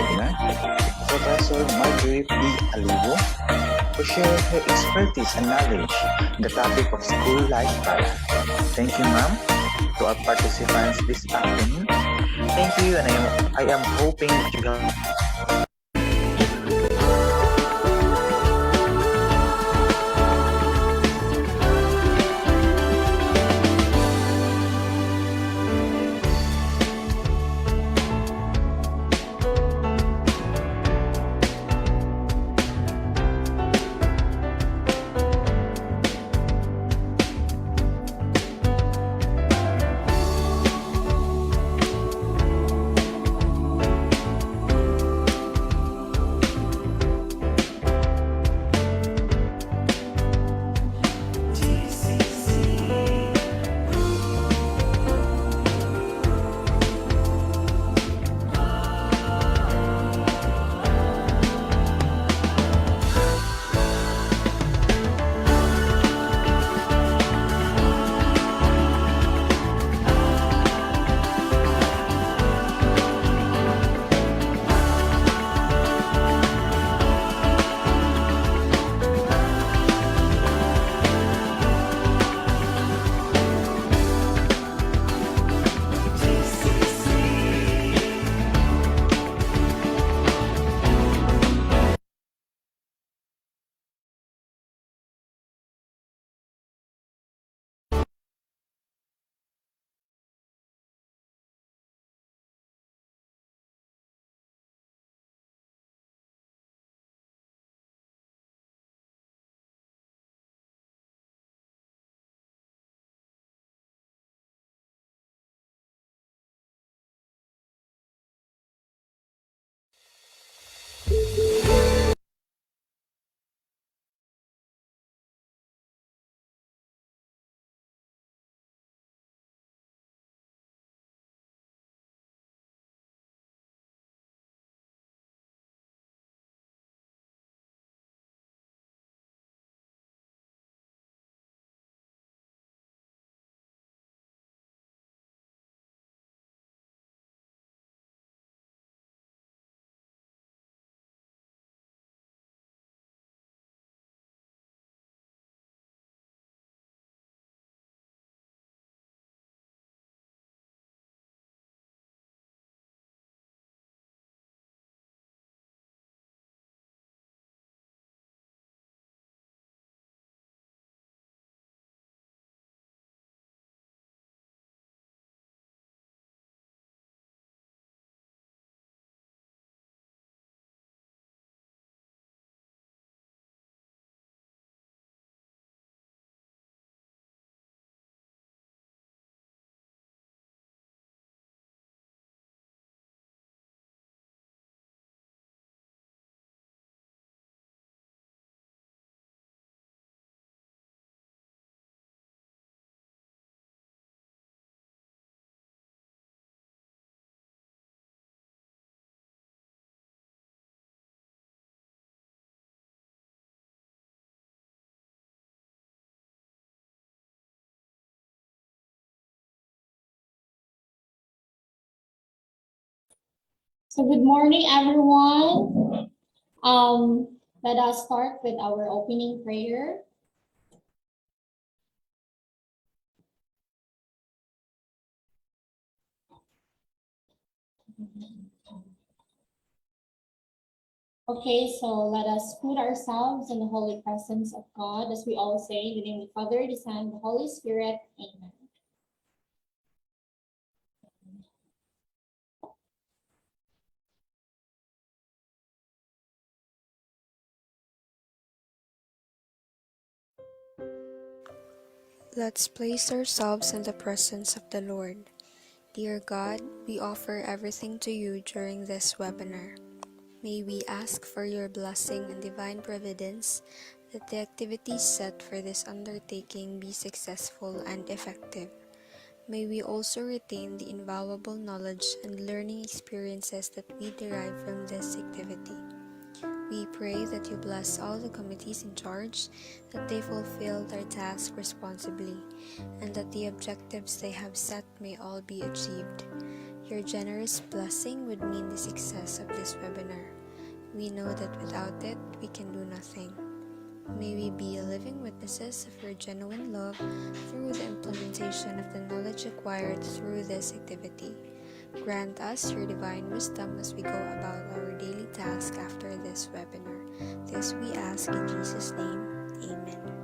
webinar, Professor Marjorie P. Alibo, who shared her expertise and knowledge on the topic of school life balance. Thank you, ma'am, to our participants this afternoon. Thank you, and I am hoping that you have So good morning, everyone. Let us start with our opening prayer. Okay, so let us put ourselves in the holy presence of God as we all say in the name of the Father, the Son, and the Holy Spirit. Amen. Let's place ourselves in the presence of the Lord. Dear God, we offer everything to you during this webinar. May we ask for your blessing and divine providence that the activities set for this undertaking be successful and effective. May we also retain the invaluable knowledge and learning experiences that we derive from this activity. We pray that you bless all the committees in charge, that they fulfill their tasks responsibly, and that the objectives they have set may all be achieved. Your generous blessing would mean the success of this webinar. We know that without it, we can do nothing. May we be living witnesses of your genuine love through the implementation of the knowledge acquired through this activity. Grant us your divine wisdom as we go about our daily task after this webinar. This we ask in Jesus' name. Amen.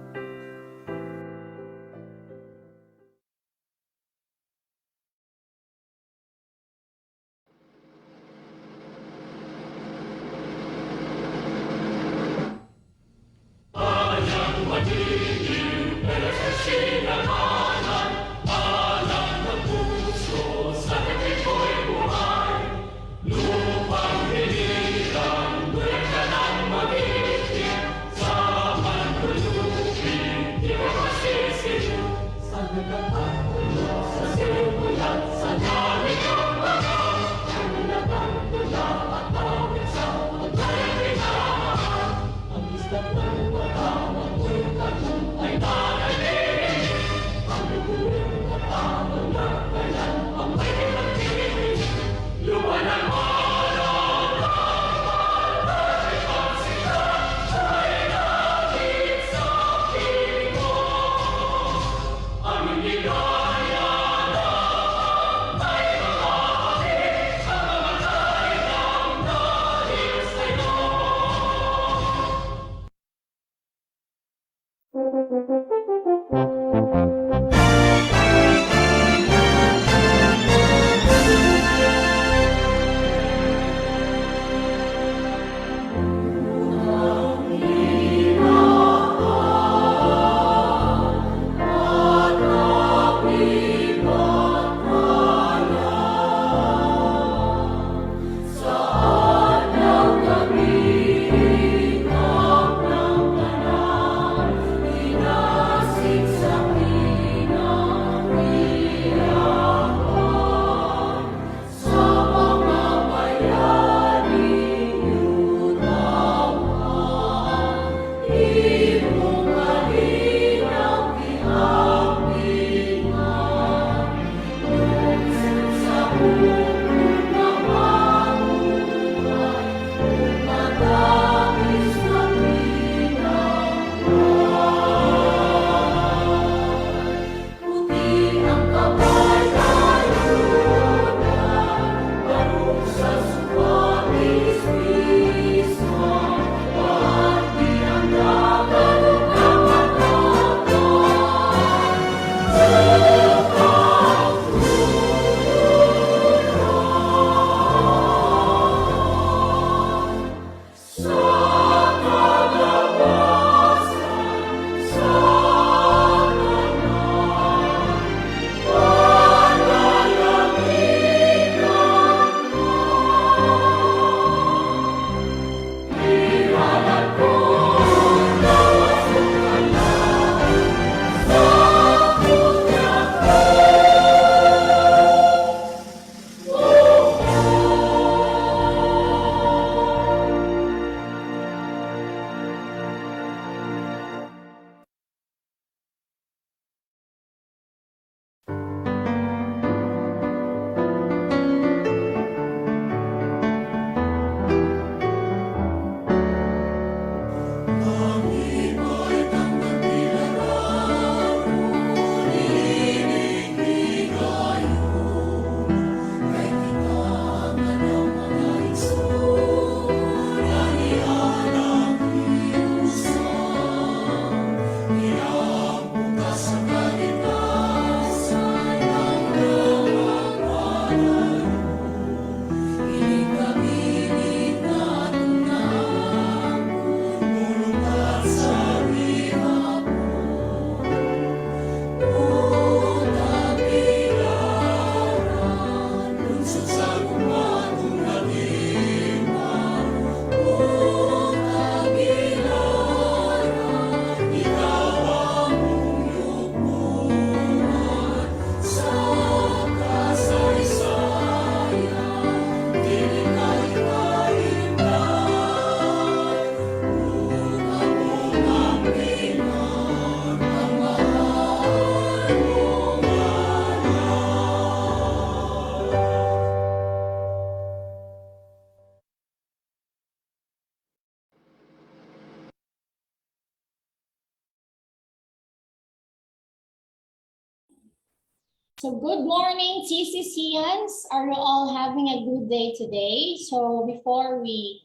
So good morning, TCCians. Are you all having a good day today? So before we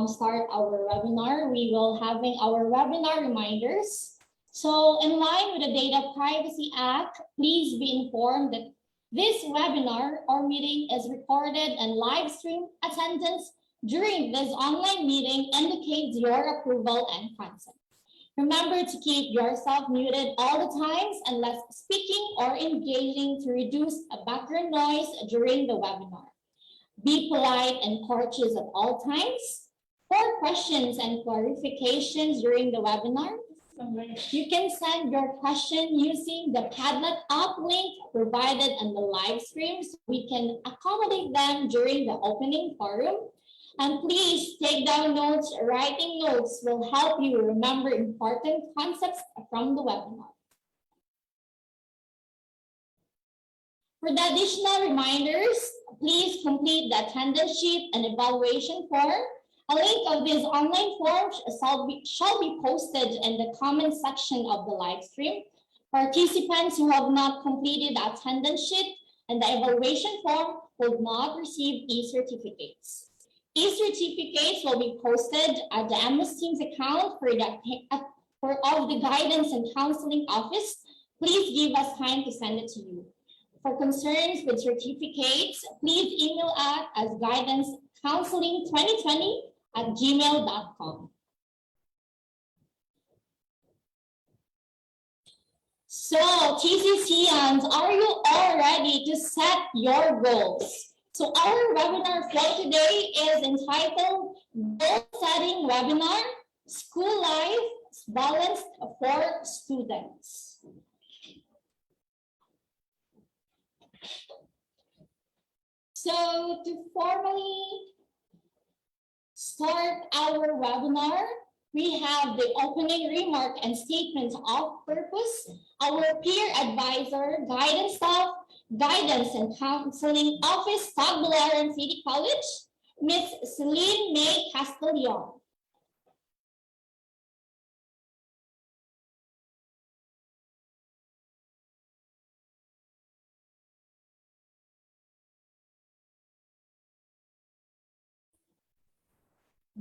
start our webinar, we will having our webinar reminders. So in line with the Data Privacy Act, please be informed that this webinar or meeting is recorded and live stream. Attendance during this online meeting indicates your approval and consent. Remember to keep yourself muted all the times unless speaking or engaging to reduce a background noise during the webinar. Be polite and courteous at all times. For questions and clarifications during the webinar, you can send your question using the Padlet app link provided in the live stream so we can accommodate them during the opening forum. And please take down notes. Writing notes will help you remember important concepts from the webinar. For the additional reminders, please complete the attendance sheet and evaluation form. A link of these online forms shall be posted in the comment section of the live stream. Participants who have not completed the attendance sheet and the evaluation form will not receive e-certificates. E-certificates will be posted at the MS Teams account of the Guidance and Counseling Office. Please give us time to send it to you. For concerns with certificates, please email us as guidancecounseling2020@gmail.com. So TCCians, are you all ready to set your goals? So our webinar for today is entitled Goal Setting Webinar, School Life Balanced for Students. So to formally start our webinar, we have the opening remark and statement of purpose. Our peer advisor, guidance staff, Guidance and Counseling Office, Tagbilaran City College, Ms. Celine May Castellon.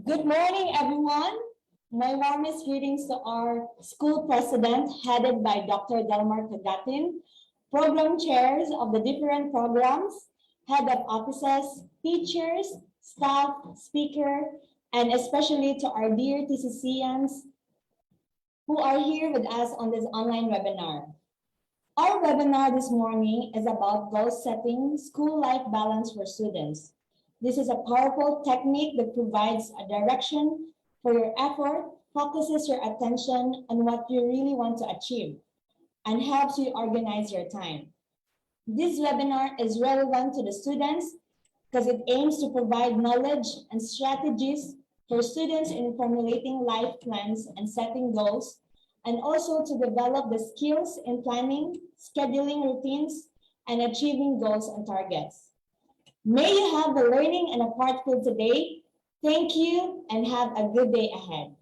Good morning, everyone. My warmest greetings to our school president, headed by Dr. Delmar Kagatin, program chairs of the different programs, head of offices, teachers, staff, speaker, and especially to our dear TCCians who are here with us on this online webinar. Our webinar this morning is about goal setting, school life balance for students. This is a powerful technique that provides a direction for your effort, focuses your attention on what you really want to achieve, and helps you organize your time. This webinar is relevant to the students because it aims to provide knowledge and strategies for students in formulating life plans and setting goals, and also to develop the skills in planning, scheduling routines, and achieving goals and targets. May you have the learning and a part filled today. Thank you and have a good day ahead.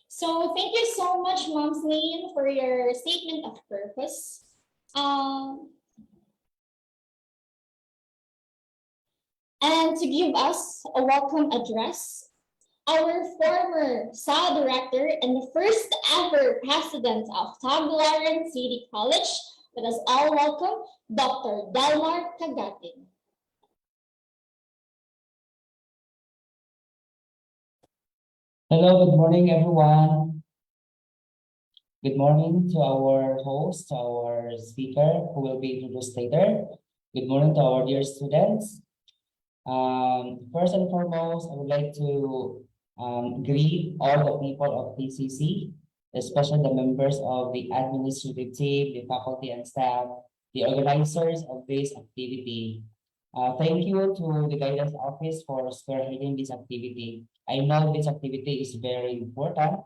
So thank you so much, Mom Celine, for your statement of purpose. And to give us a welcome address, our former SA director and the first ever president of Tagbilaran City College, let us all welcome Dr. Delmar Kagatin. Hello, good morning, everyone. Good morning to our host, to our speaker, who will be introduced later. Good morning to our dear students. First and foremost, I would like to greet all the people of TCC, especially the members of the administrative team, the faculty and staff, the organizers of this activity. Thank you to the guidance office for spearheading this activity. I know this activity is very important,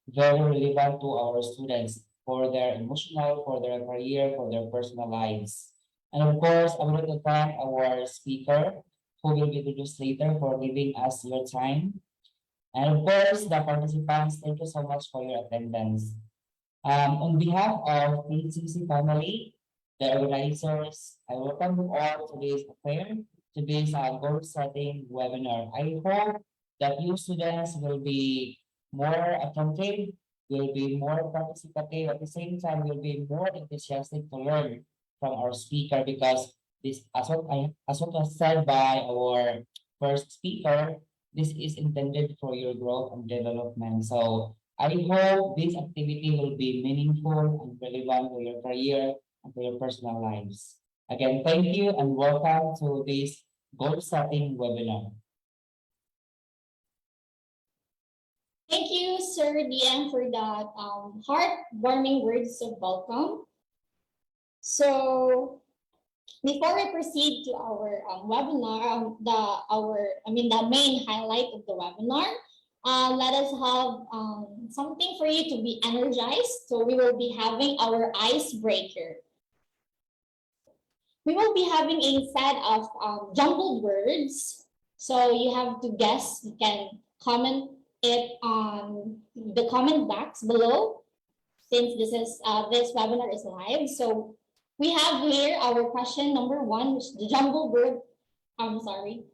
very relevant to our students for their emotional, for their career, for their personal lives. And of course, I would like to thank our speaker who will be introduced later for giving us your time. And of course, the participants, thank you so much for your attendance. On behalf of TCC family, the organizers, I welcome you all to today's affair, today's goal setting webinar. I hope that you students will be more attentive, will be more participative, at the same time will be more enthusiastic to learn from our speaker because this, as what was said by our first speaker, this is intended for your growth and development. So I hope this activity will be meaningful and relevant to your career and to your personal lives. Again, thank you and welcome to this goal setting webinar. Thank you, Sir DM, for that heartwarming words of welcome. So before we proceed to our webinar, the main highlight of the webinar, let us have something for you to be energized. So we will be having our icebreaker. We will be having a set of jumbled words. So you have to guess. You can comment it on the comment box below, since this webinar is live. So we have here our question number 1, which is the jumbled word. I'm sorry.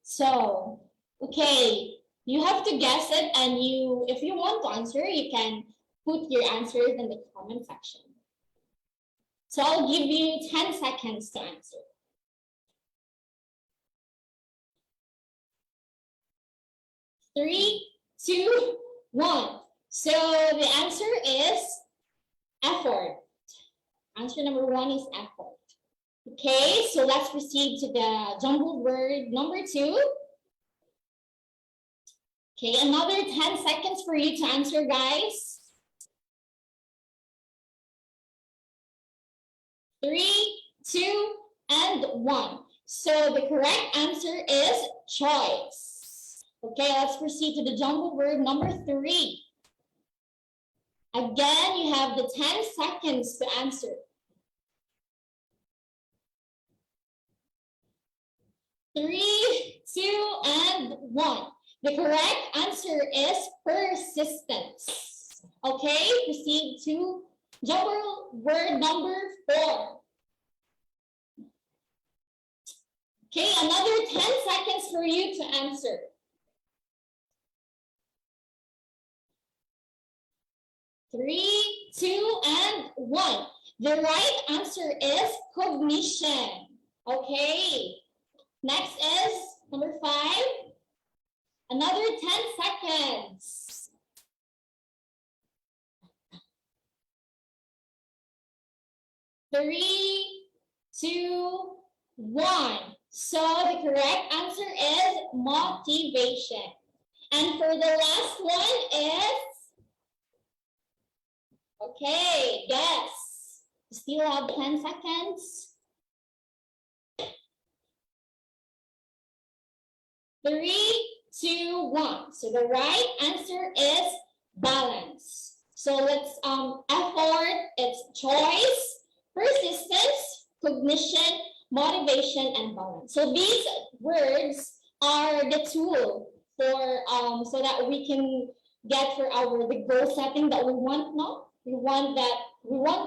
So, okay, you have to guess it, and if you want to answer, you can put your answers in the comment section. So I'll give you 10 seconds to answer. 3, 2, 1. So the answer is effort. Answer number 1 is effort. Okay, so let's proceed to the jumbled word number 2. Okay, another 10 seconds for you to answer, guys. 3, 2, and 1. So the correct answer is choice. Okay, let's proceed to the jumbled word number 3. Again, you have the 10 seconds to answer. 3, 2, and 1. The correct answer is persistence. Okay, proceed to jumbled word number 4. Okay, another 10 seconds for you to answer. 3, 2, and 1. The right answer is cognition. Okay. Next is number 5. Another 10 seconds. 3, 2, 1. So the correct answer is motivation. And for the last one is, okay, guess. Still have 10 seconds. 3, 2, 1. So the right answer is balance. So let's effort, it's choice, persistence, cognition, motivation, and balance. So these words are the tool for so that we can get for the goal setting that we want now. We want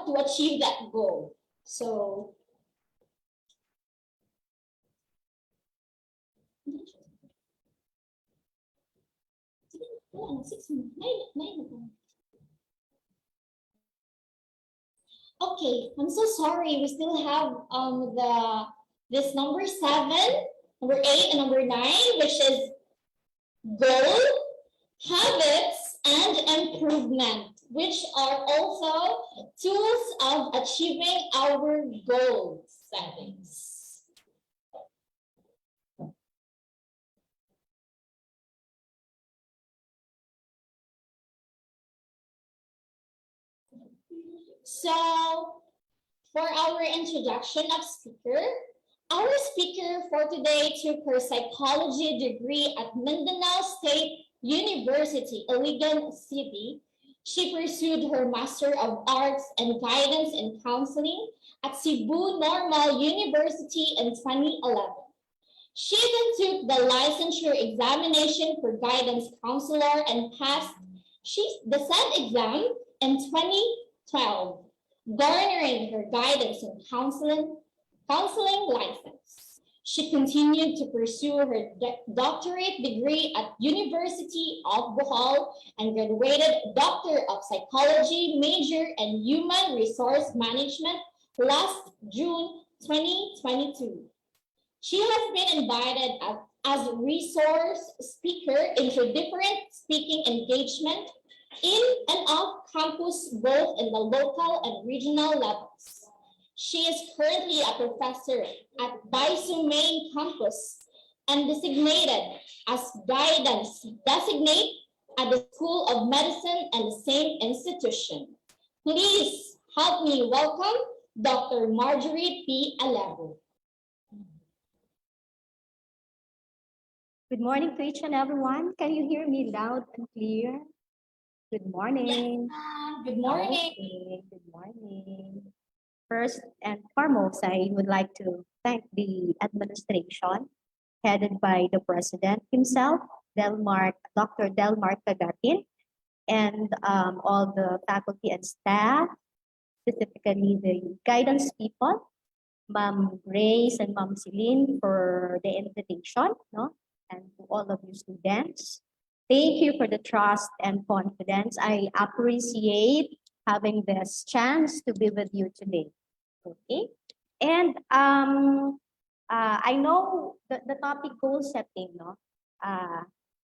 to achieve that goal. So okay, I'm so sorry. We still have this number 7, number 8, and number 9, which is goal, habits, and improvement, which are also tools of achieving our goal settings. So, for our introduction of speaker, our speaker for today took her psychology degree at Mindanao State University, Iligan City. She pursued her Master of Arts and Guidance and Counseling at Cebu Normal University in 2011. She then took the licensure examination for guidance counselor and passed the said exam in 2012, garnering her guidance and counseling license. She continued to pursue her doctorate degree at University of Bohol and graduated Doctor of Psychology major in Human Resource Management last June 2022. She has been invited as a resource speaker into different speaking engagement in and off campus, both in the local and regional levels. She is currently a professor at Baisu Main Campus and designated as guidance designate at the School of Medicine and the same institution. Please help me welcome Dr. Marjorie P. Alibo. Good morning to each and everyone. Can you hear me loud and clear? Good morning. Good morning. Okay, good morning. First and foremost, I would like to thank the administration headed by the president himself, Dr. Delmar Cagatin, and all the faculty and staff, specifically the guidance people, Ma'am Grace and Ma'am Celine for the invitation, no? And to all of you students. Thank you for the trust and confidence. I appreciate having this chance to be with you today. Okay. And I know the topic goal setting, no?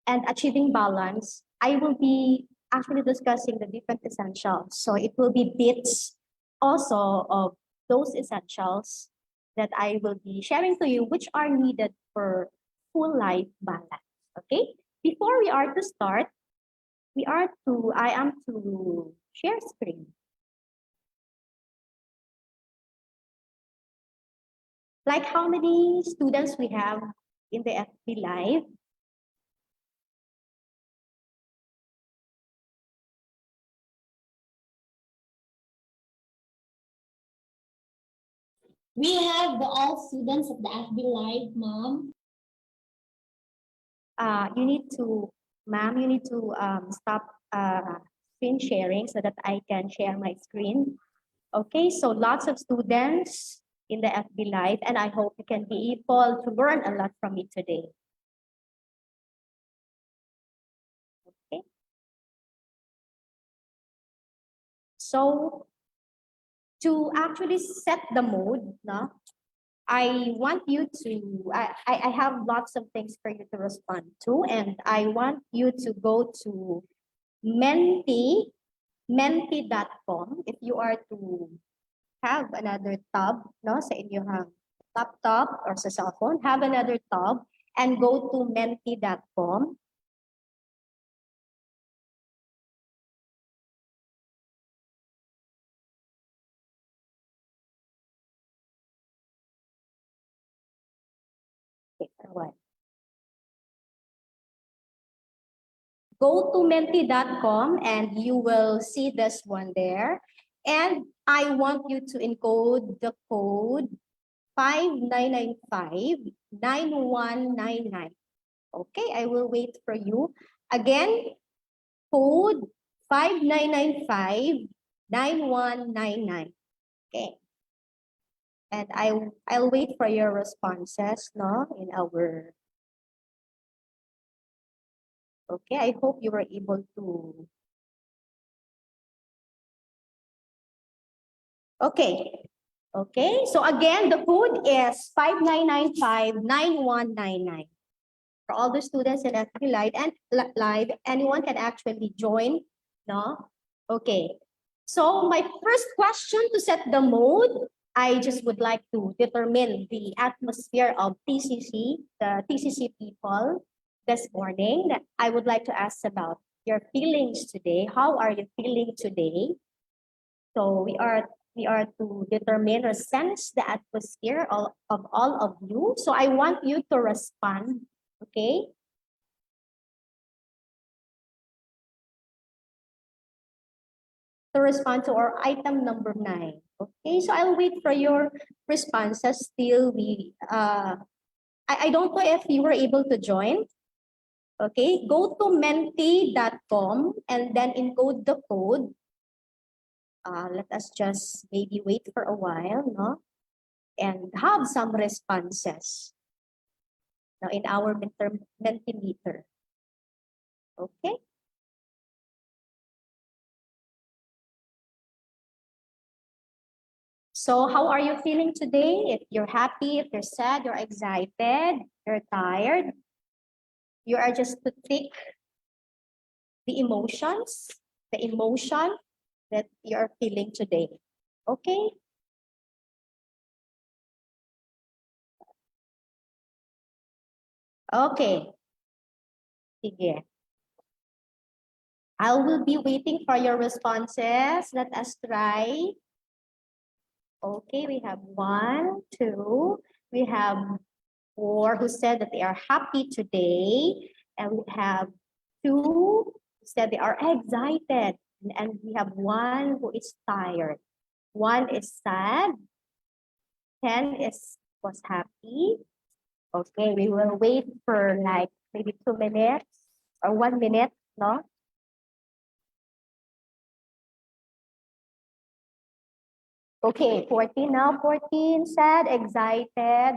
And achieving balance. I will be actually discussing the different essentials. So it will be bits also of those essentials that I will be sharing to you, which are needed for full life balance. Okay. Before we are to start, I am to share screen. Like how many students we have in the FB Live? We have all students of the FB Live, Mom. You need to, ma'am, you need to stop screen sharing so that I can share my screen. Okay, so lots of students in the FB Live, and I hope you can be able to learn a lot from me today. Okay. So to actually set the mood, no, I want you to, I have lots of things for you to respond to, and I want you to go to menti.com if you are to have another tab, no, sa inyong laptop or sa cellphone, have another tab and go to menti.com. Okay, what? Go to menti.com and you will see this one there. And I want you to encode the code 5995-9199. Okay, I will wait for you. Again, code 5995-9199. Okay. And I'll wait for your responses, no, in our. Okay, I hope you were able to. Okay. Okay, so again, the code is 5995-9199. For all the students in FB Live, anyone can actually join, no? Okay, so my first question to set the mood, I just would like to determine the atmosphere of TCC, the TCC people this morning. That I would like to ask about your feelings today. How are you feeling today? So we are to determine or sense the atmosphere of all of you. So I want you to respond, okay? to respond to our item number 9. Okay, so I'll wait for your responses till I don't know if you were able to join. Okay, go to menti.com and then encode the code. Let us just maybe wait for a while, no? And have some responses now in our midterm Mentimeter. Okay. So how are you feeling today? If you're happy, if you're sad, you're excited, you're tired, you are just to take the emotion that you're feeling today. Okay? Okay. Sige. I will be waiting for your responses. Let us try. Okay, we have 1, 2. We have 4 who said that they are happy today. And we have 2 who said they are excited. And we have 1 who is tired. 1 is sad. 10 was happy. Okay, we will wait for like maybe 2 minutes or 1 minute, no? Okay, 14 now. 14 sad, excited.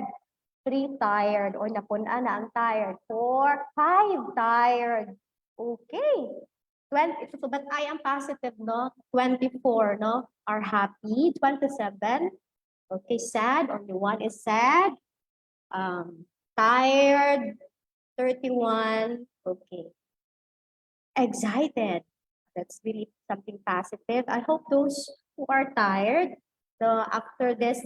3 tired or napuna na ang tired. 4, 5 tired. Okay. 20, so but I am positive, no? 24, no? Are happy. 27. Okay, sad. Only 1 is sad. Tired. 31. Okay. Excited. That's really something positive. I hope those who are tired, after this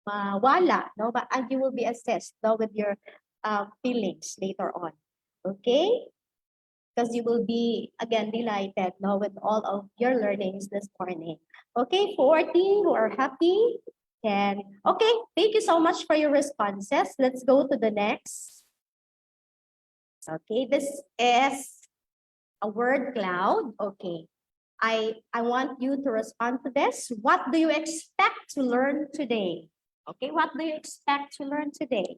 wala, no, but and you will be assessed, no, with your feelings later on. Okay? Because you will be again delighted, no, with all of your learnings this morning. Okay, 14 who are happy. And okay, thank you so much for your responses. Let's go to the next. Okay, this is a word cloud. Okay. I want you to respond to this. What do you expect to learn today? Okay, what do you expect to learn today?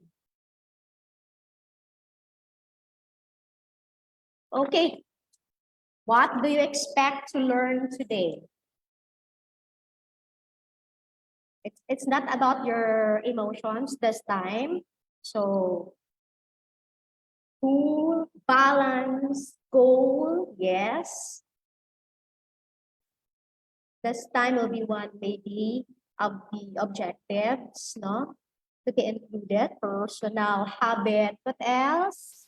Okay, what do you expect to learn today? It's not about your emotions this time. So, cool, balance, goal, yes. This time will be one maybe of the objectives, no? To be included, personal, habit, what else?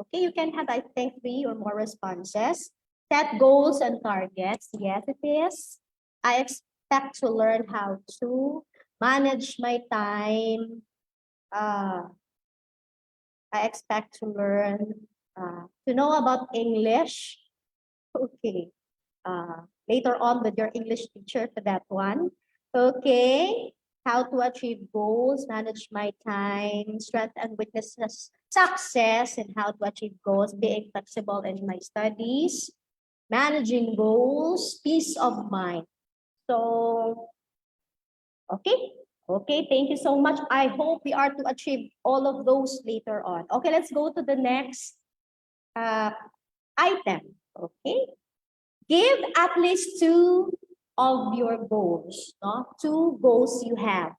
Okay, you can have, I think, 3 or more responses. Set goals and targets. Yes, it is. I expect to learn how to manage my time. I expect to learn to know about English. Okay. Later on with your English teacher for that one. Okay. How to achieve goals, manage my time, strengths and weaknesses, success, and how to achieve goals, being flexible in my studies, managing goals, peace of mind. So, okay. Okay, thank you so much. I hope we are to achieve all of those later on. Okay, let's go to the next item. Okay. Give at least 2 of your goals, no? 2 goals you have.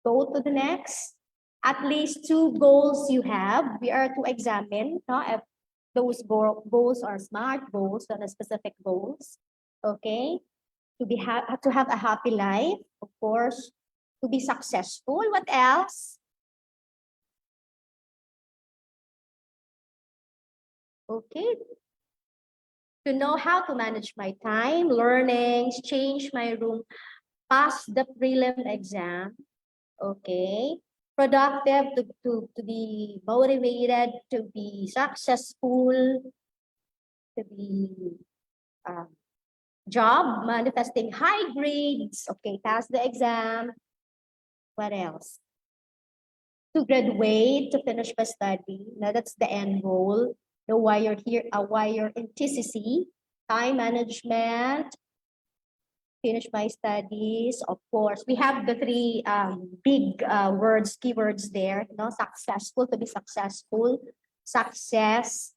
Go to the next. At least 2 goals you have. We are to examine, no, if those goals are SMART goals, not specific goals. Okay. To have a happy life, of course. To be successful. What else? Okay. To know how to manage my time, learnings, change my room, pass the prelim exam. Okay. Productive, to be motivated, to be successful, to be job, manifesting high grades. Okay, pass the exam. What else? To graduate, to finish my study. Now that's the end goal. know why you're here, why you're in TCC, time management, finish my studies, of course. We have the three big words, keywords there, successful, to be successful, success,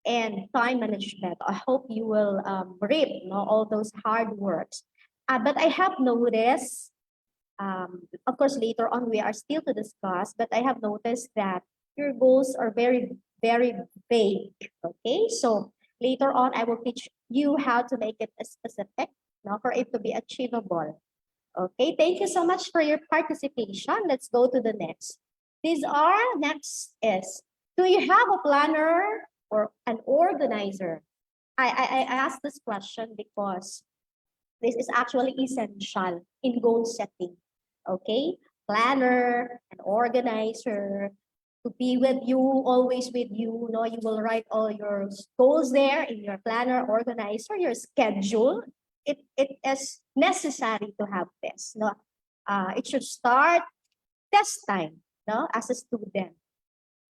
and time management. I hope you will read all those hard words. But I have noticed, of course, later on we are still to discuss, but I have noticed that your goals are very, very vague. Okay, so later on I will teach you how to make it specific, for it to be achievable. Okay, thank you so much for your participation. Let's go to the next. Next is, do you have a planner or an organizer? I asked this question because this is actually essential in goal setting. Okay, planner, an organizer, to be with you, always with you. You will write all your goals there in your planner, organizer, your schedule. It is necessary to have this. It should start test time, as a student.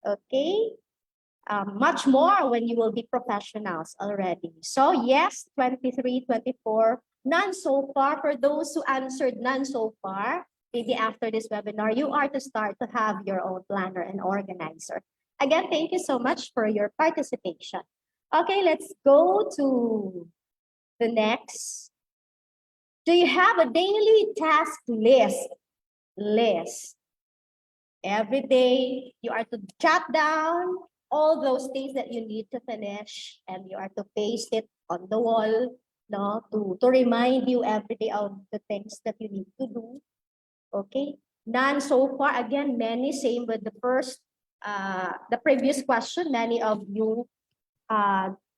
Okay, much more when you will be professionals already. So yes, 23, 24, none so far. For those who answered none so far, maybe after this webinar, you are to start to have your own planner and organizer. Again, thank you so much for your participation. Okay, let's go to the next. Do you have a daily task list? Every day, you are to jot down all those things that you need to finish, and you are to paste it on the wall, to remind you every day of the things that you need to do. Okay, none so far. Again, many, same with the previous question, many of you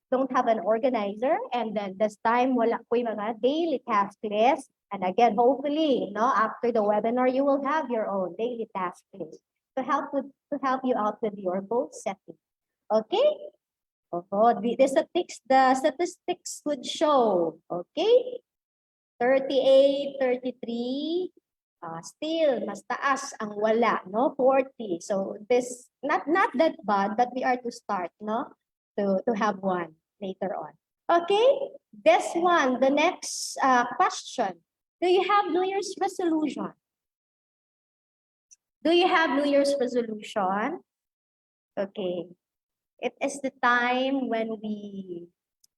don't have an organizer, and then this time wala po yung mga daily task list. And again, hopefully, after the webinar, you will have your own daily task list to help you out with your goal setting. Okay? The statistics would show, okay? 38, 33, still mas taas ang wala, 40. So this not that bad, but we are to start, to have one later on. Okay, this one, the next question. Do you have New Year's resolution? Do you have New Year's resolution? Okay, it is the time when we,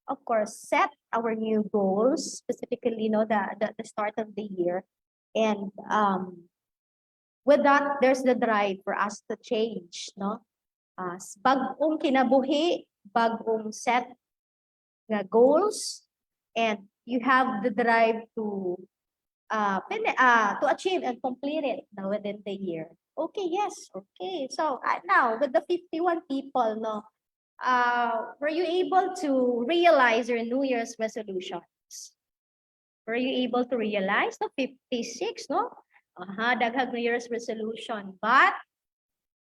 of course, set our new goals, specifically, the start of the year. And with that, there's the drive for us to change, bagong kinabuhi, bagong set na goals, and you have the drive to achieve and complete it within the year. Okay, yes, okay. So now with the 51 people, were you able to realize your New Year's resolutions? Were you able to realize? 56, daghang New Year's resolution. But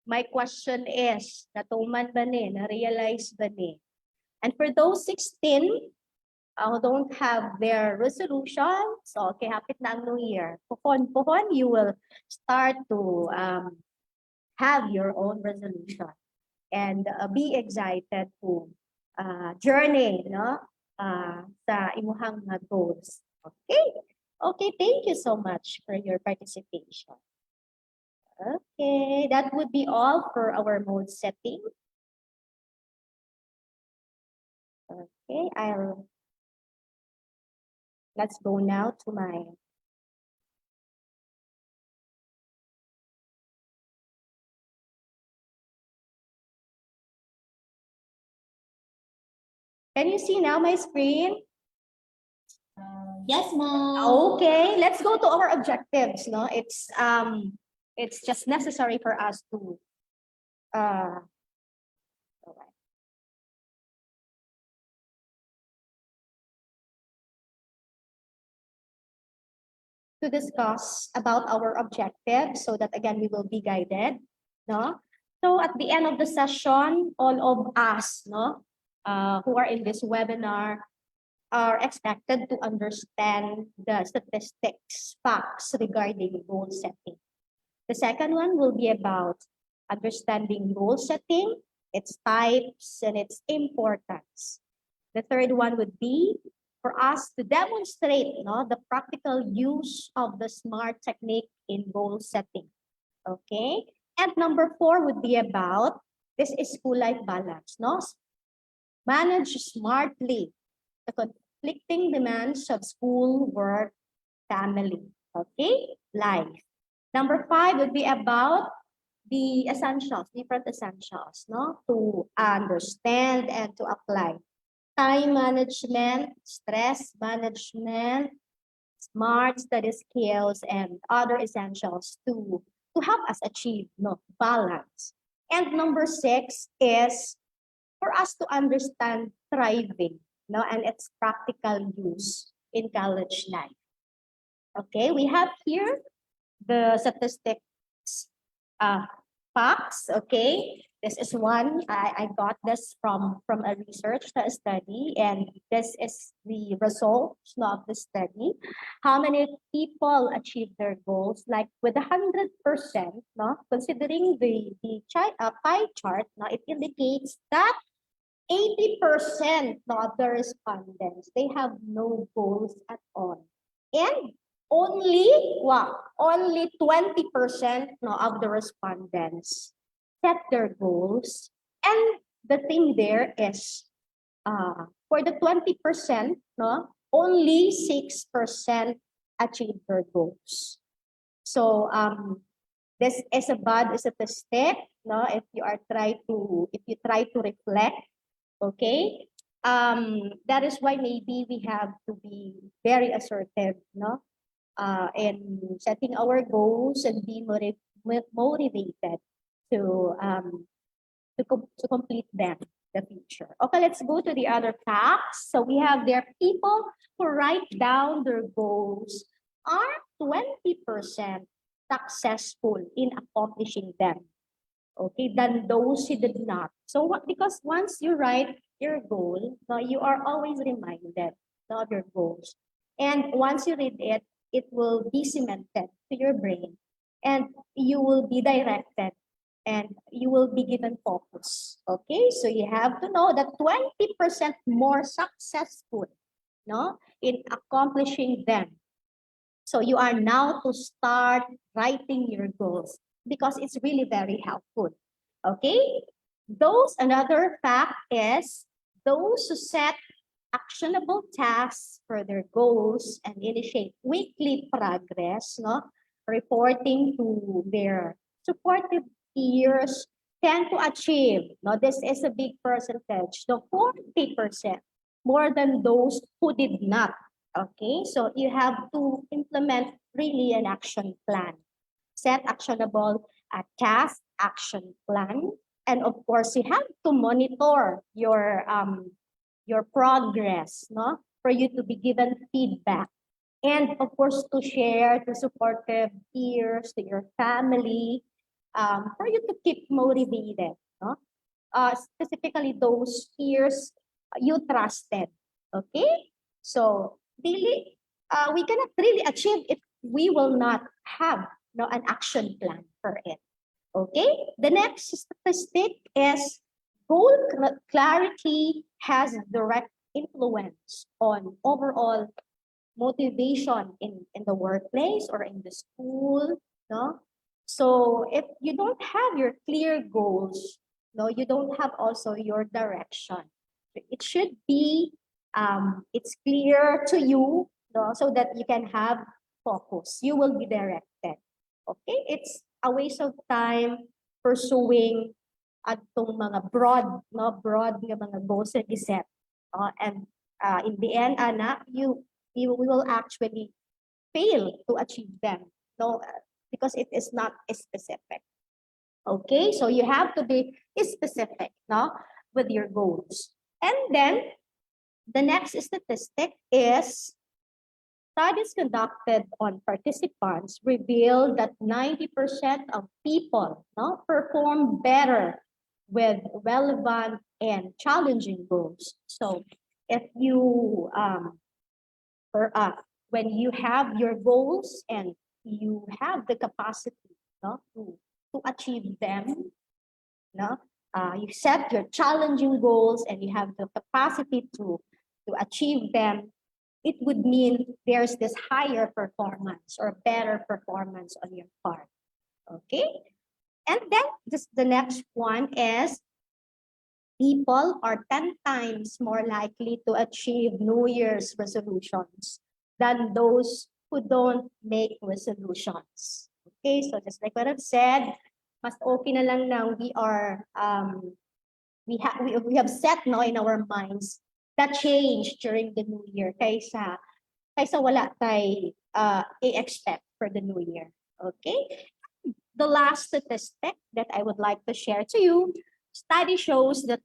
my question is, natuman ba ni? Na-realize ba ni? And for those 16 who don't have their resolutions, okay, hapit na ang New Year. Pohon, you will start to have your own resolution and be excited to journey, sa imuhang goals. Okay, thank you so much for your participation. Okay, that would be all for our mode setting. Okay, let's go now to my Can you see now my screen? Yes, ma'am. Okay, let's go to our objectives. It's just necessary for us to discuss about our objectives so that again we will be guided. So at the end of the session, all of us who are in this webinar are expected to understand the statistics, facts regarding goal setting. The second one will be about understanding goal setting its types, and its importance. The third one would be for us to demonstrate, the practical use of the SMART technique in goal setting. Okay. And number 4 would be about this is school life balance. Manage smartly the conflicting demands of school, work, family. Okay, life. Number 5 would be about the essentials, different essentials, to understand and to apply. Time management, stress management, smart study skills, and other essentials to help us achieve balance. And number 6 is for us to understand thriving, and its practical use in college life. Okay, we have here the statistics facts. Okay, this is one I got this from a research study, and this is the results of the study. How many people achieve their goals? Like with 100%, considering the pie chart, it indicates that 80% of the respondents, they have no goals at all. And only 20% of the respondents set their goals. And the thing there is, for the 20%, only 6% achieve their goals. So this is a bad statistic. If you try to reflect, okay, that is why maybe we have to be very assertive, in setting our goals and be motivated to complete them in the future. Okay, let's go to the other facts. So we have there people who write down their goals are 20% successful in accomplishing them. Okay, than those who did not. So what? Because once you write your goal, you are always reminded of your goals, and once you read it, it will be cemented to your brain, and you will be directed, and you will be given focus. Okay, so you have to know that 20% more successful, in accomplishing them. So you are now to start writing your goals because it's really very helpful. Okay? Another fact is those who set actionable tasks for their goals and initiate weekly progress, reporting to their supportive peers tend to achieve, this is a big percentage, 40% more than those who did not. Okay, so you have to implement really an action plan. Set actionable task action plan, and of course you have to monitor your progress, for you to be given feedback, and of course to share to supportive peers, to your family, for you to keep motivated, specifically those peers you trusted. Okay, so really, we cannot really achieve if we will not have an action plan for it. Okay, the next statistic is goal clarity has direct influence on overall motivation in the workplace or in the school. So if you don't have your clear goals, you don't have also your direction. It should be it's clear to you, so that you can have focus. You will be directed. Okay, it's a waste of time pursuing atong mga broad nga mga goals that you set. And in the end, you will actually fail to achieve them. Because it is not specific. Okay, so you have to be specific, with your goals. And then the next statistic is studies conducted on participants reveal that 90% of people perform better with relevant and challenging goals. So if you when you have your goals and you have the capacity to achieve them, you set your challenging goals and you have the capacity to achieve them, it would mean there's this higher performance or better performance on your part. Okay? And then just the next one is people are 10 times more likely to achieve New Year's resolutions than those who don't make resolutions. Okay, so just like what I've said, mas okay na lang na we have set no in our minds that change during the new year kaysa wala tay i-expect for the new year. Okay? The last statistic that I would like to share to you, study shows that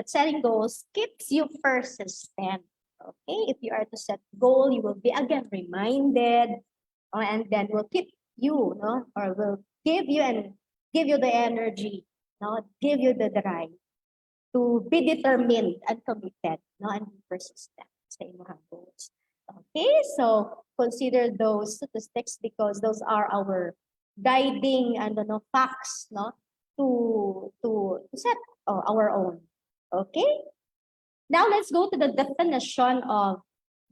setting goals keeps you persistent. Okay? If you are to set goal, you will be again reminded, and then will keep you, no, or will give you the energy, no, give you the drive to be determined and committed, no, and be persistent sa inyong goals. Okay, so consider those statistics because those are our guiding and facts, no, to set our own. Okay, now let's go to the definition of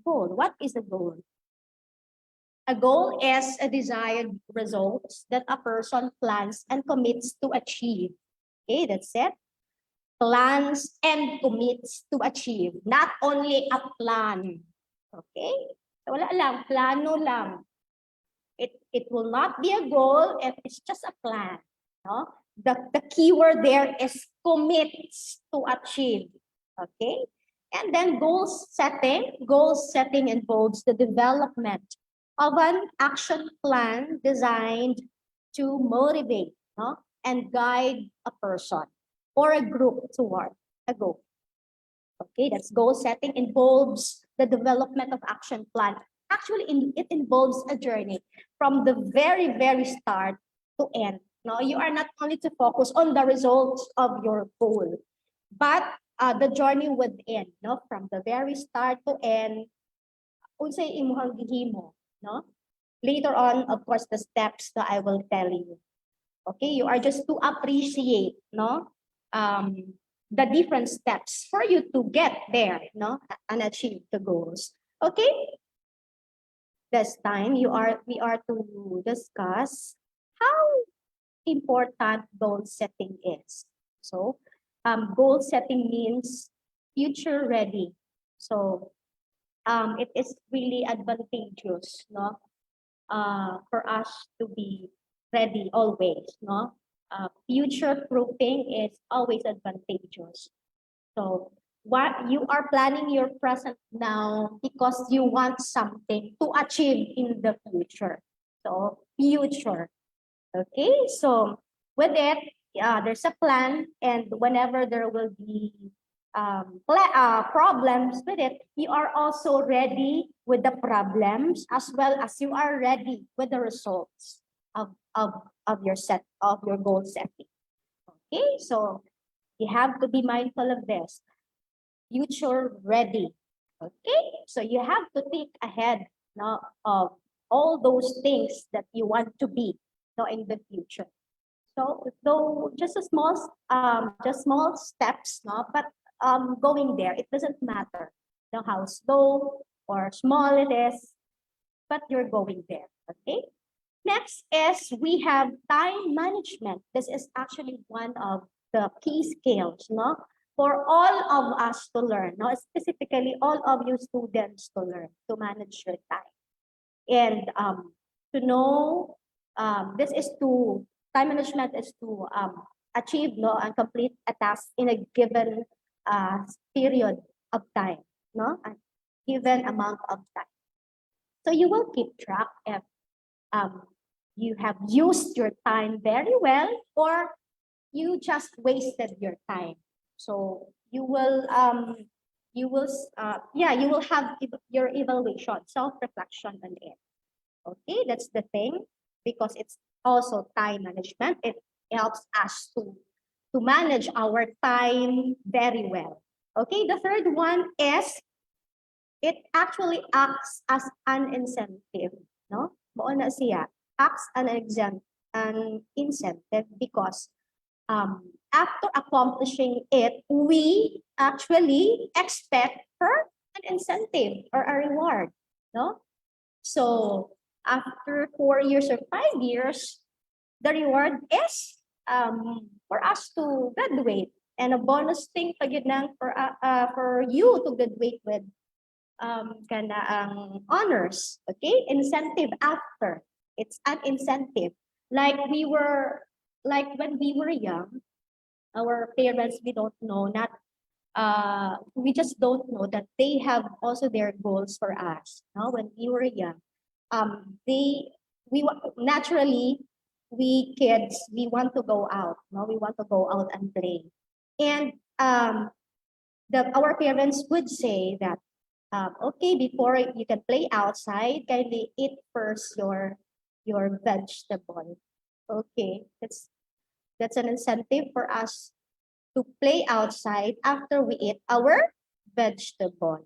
goal. What is a goal? A goal is a desired result that a person plans and commits to achieve. Okay, that's it. Plans and commits to achieve. Not only a plan. Okay? So wala lang, plano lang. It will not be a goal if it's just a plan. No? The keyword there is commits to achieve. Okay? And then goal setting. Goal setting involves the development of an action plan designed to motivate, no, and guide a person or a group toward a goal. Okay, that's goal setting involves the development of action plan. Actually, it involves a journey from the very, very start to end. No, you are not only to focus on the results of your goal, but the journey within, no, from the very start to end. Unsay imong gihimo, no? Later on, of course, the steps that I will tell you. Okay, you are just to appreciate, no, the different steps for you to get there, no, and achieve the goals. Okay, this time we are to discuss how important goal setting is. So, goal setting means future ready. So, it is really advantageous, no, for us to be ready always, no? Future proofing is always advantageous. So what you are planning your present now because you want something to achieve in the future. So future. Okay, so with it, there's a plan, and whenever there will be problems with it, you are also ready with the problems as well as you are ready with the results of your goal setting. Okay, so you have to be mindful of this. Future ready. Okay, so you have to think ahead now of all those things that you want to be now in the future. So though just small steps, no, but going there, it doesn't matter, you know, how slow or small it is, but you're going there. Okay. Next is we have time management. This is actually one of the key skills, no, for all of us to learn, no, specifically all of you students to learn to manage your time and to know this is to time management is to achieve, no, and complete a task in a given period of time, no, a given amount of time. So you will keep track if you have used your time very well or you just wasted your time. So you will you will have your evaluation, self-reflection on it. Okay, that's the thing, because it's also time management. It helps us to manage our time very well. Okay, the third one is it actually acts as an incentive, no? Mao na siya, acts an incentive because after accomplishing it, we actually expect her an incentive or a reward, no? So after 4 years or 5 years, the reward is for us to graduate, and a bonus thing pa yun nang for you to graduate with kana ang honors. Okay, incentive after, it's an incentive. Like when we were young, our parents, we don't know, not we just don't know that they have also their goals for us. No, when we were young, naturally, we kids, we want to go out. No, we want to go out and play, and our parents would say that, okay, before you can play outside, kindly eat first your vegetable. Okay, that's an incentive for us to play outside after we eat our vegetable.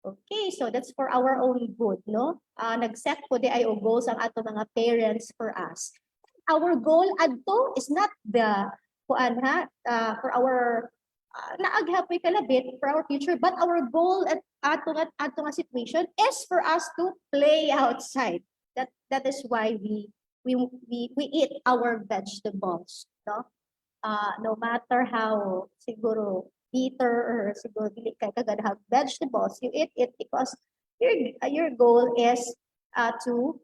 Okay, so that's for our own good, no? Nag-set po di ay o goals ang ato mga parents for us. Our goal adto is not the for our naaghapoy kalabit for our future, but our goal at ato nga situation is for us to play outside. That is why we eat our vegetables, no? No matter how siguro bitter or siguro dili ka kagad vegetables, you eat it because your goal is to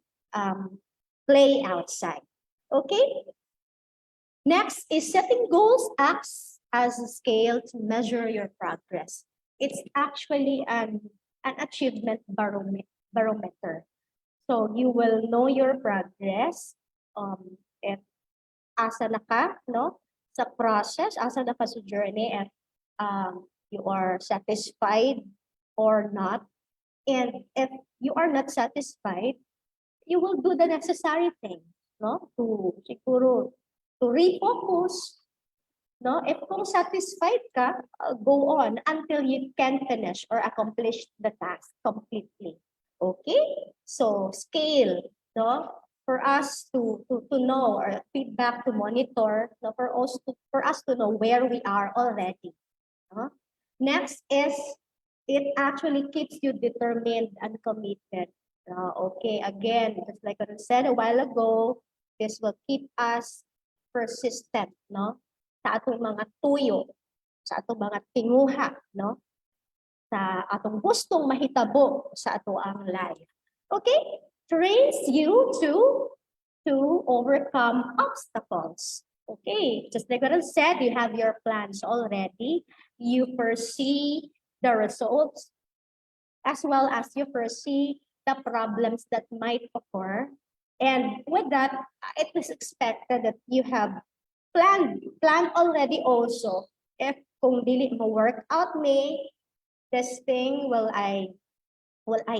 play outside. Okay? Next is setting goals acts as a scale to measure your progress. It's actually an achievement barometer. So you will know your progress if asa na ka, no? Sa process, asa na ka sa journey, and you are satisfied or not. And if you are not satisfied, you will do the necessary thing, no? To siguro to refocus, no? If kung satisfied ka, go on until you can finish or accomplish the task completely. Okay? So scale, no? For us to know, or feedback to monitor, no? For us to know where we are already. No? Next is it actually keeps you determined and committed. Okay, again, just like I said a while ago, this will keep us persistent, no? Sa atong mga tuyo, sa atong mga tinguha, no? Sa atong gustong mahitabo sa ato ang life. Okay? Trains you to overcome obstacles. Okay, just like what I said, you have your plans already. You foresee the results as well as you foresee the problems that might occur. And with that, it is expected that you have planned already also. If kung dili mo work out me, this thing will I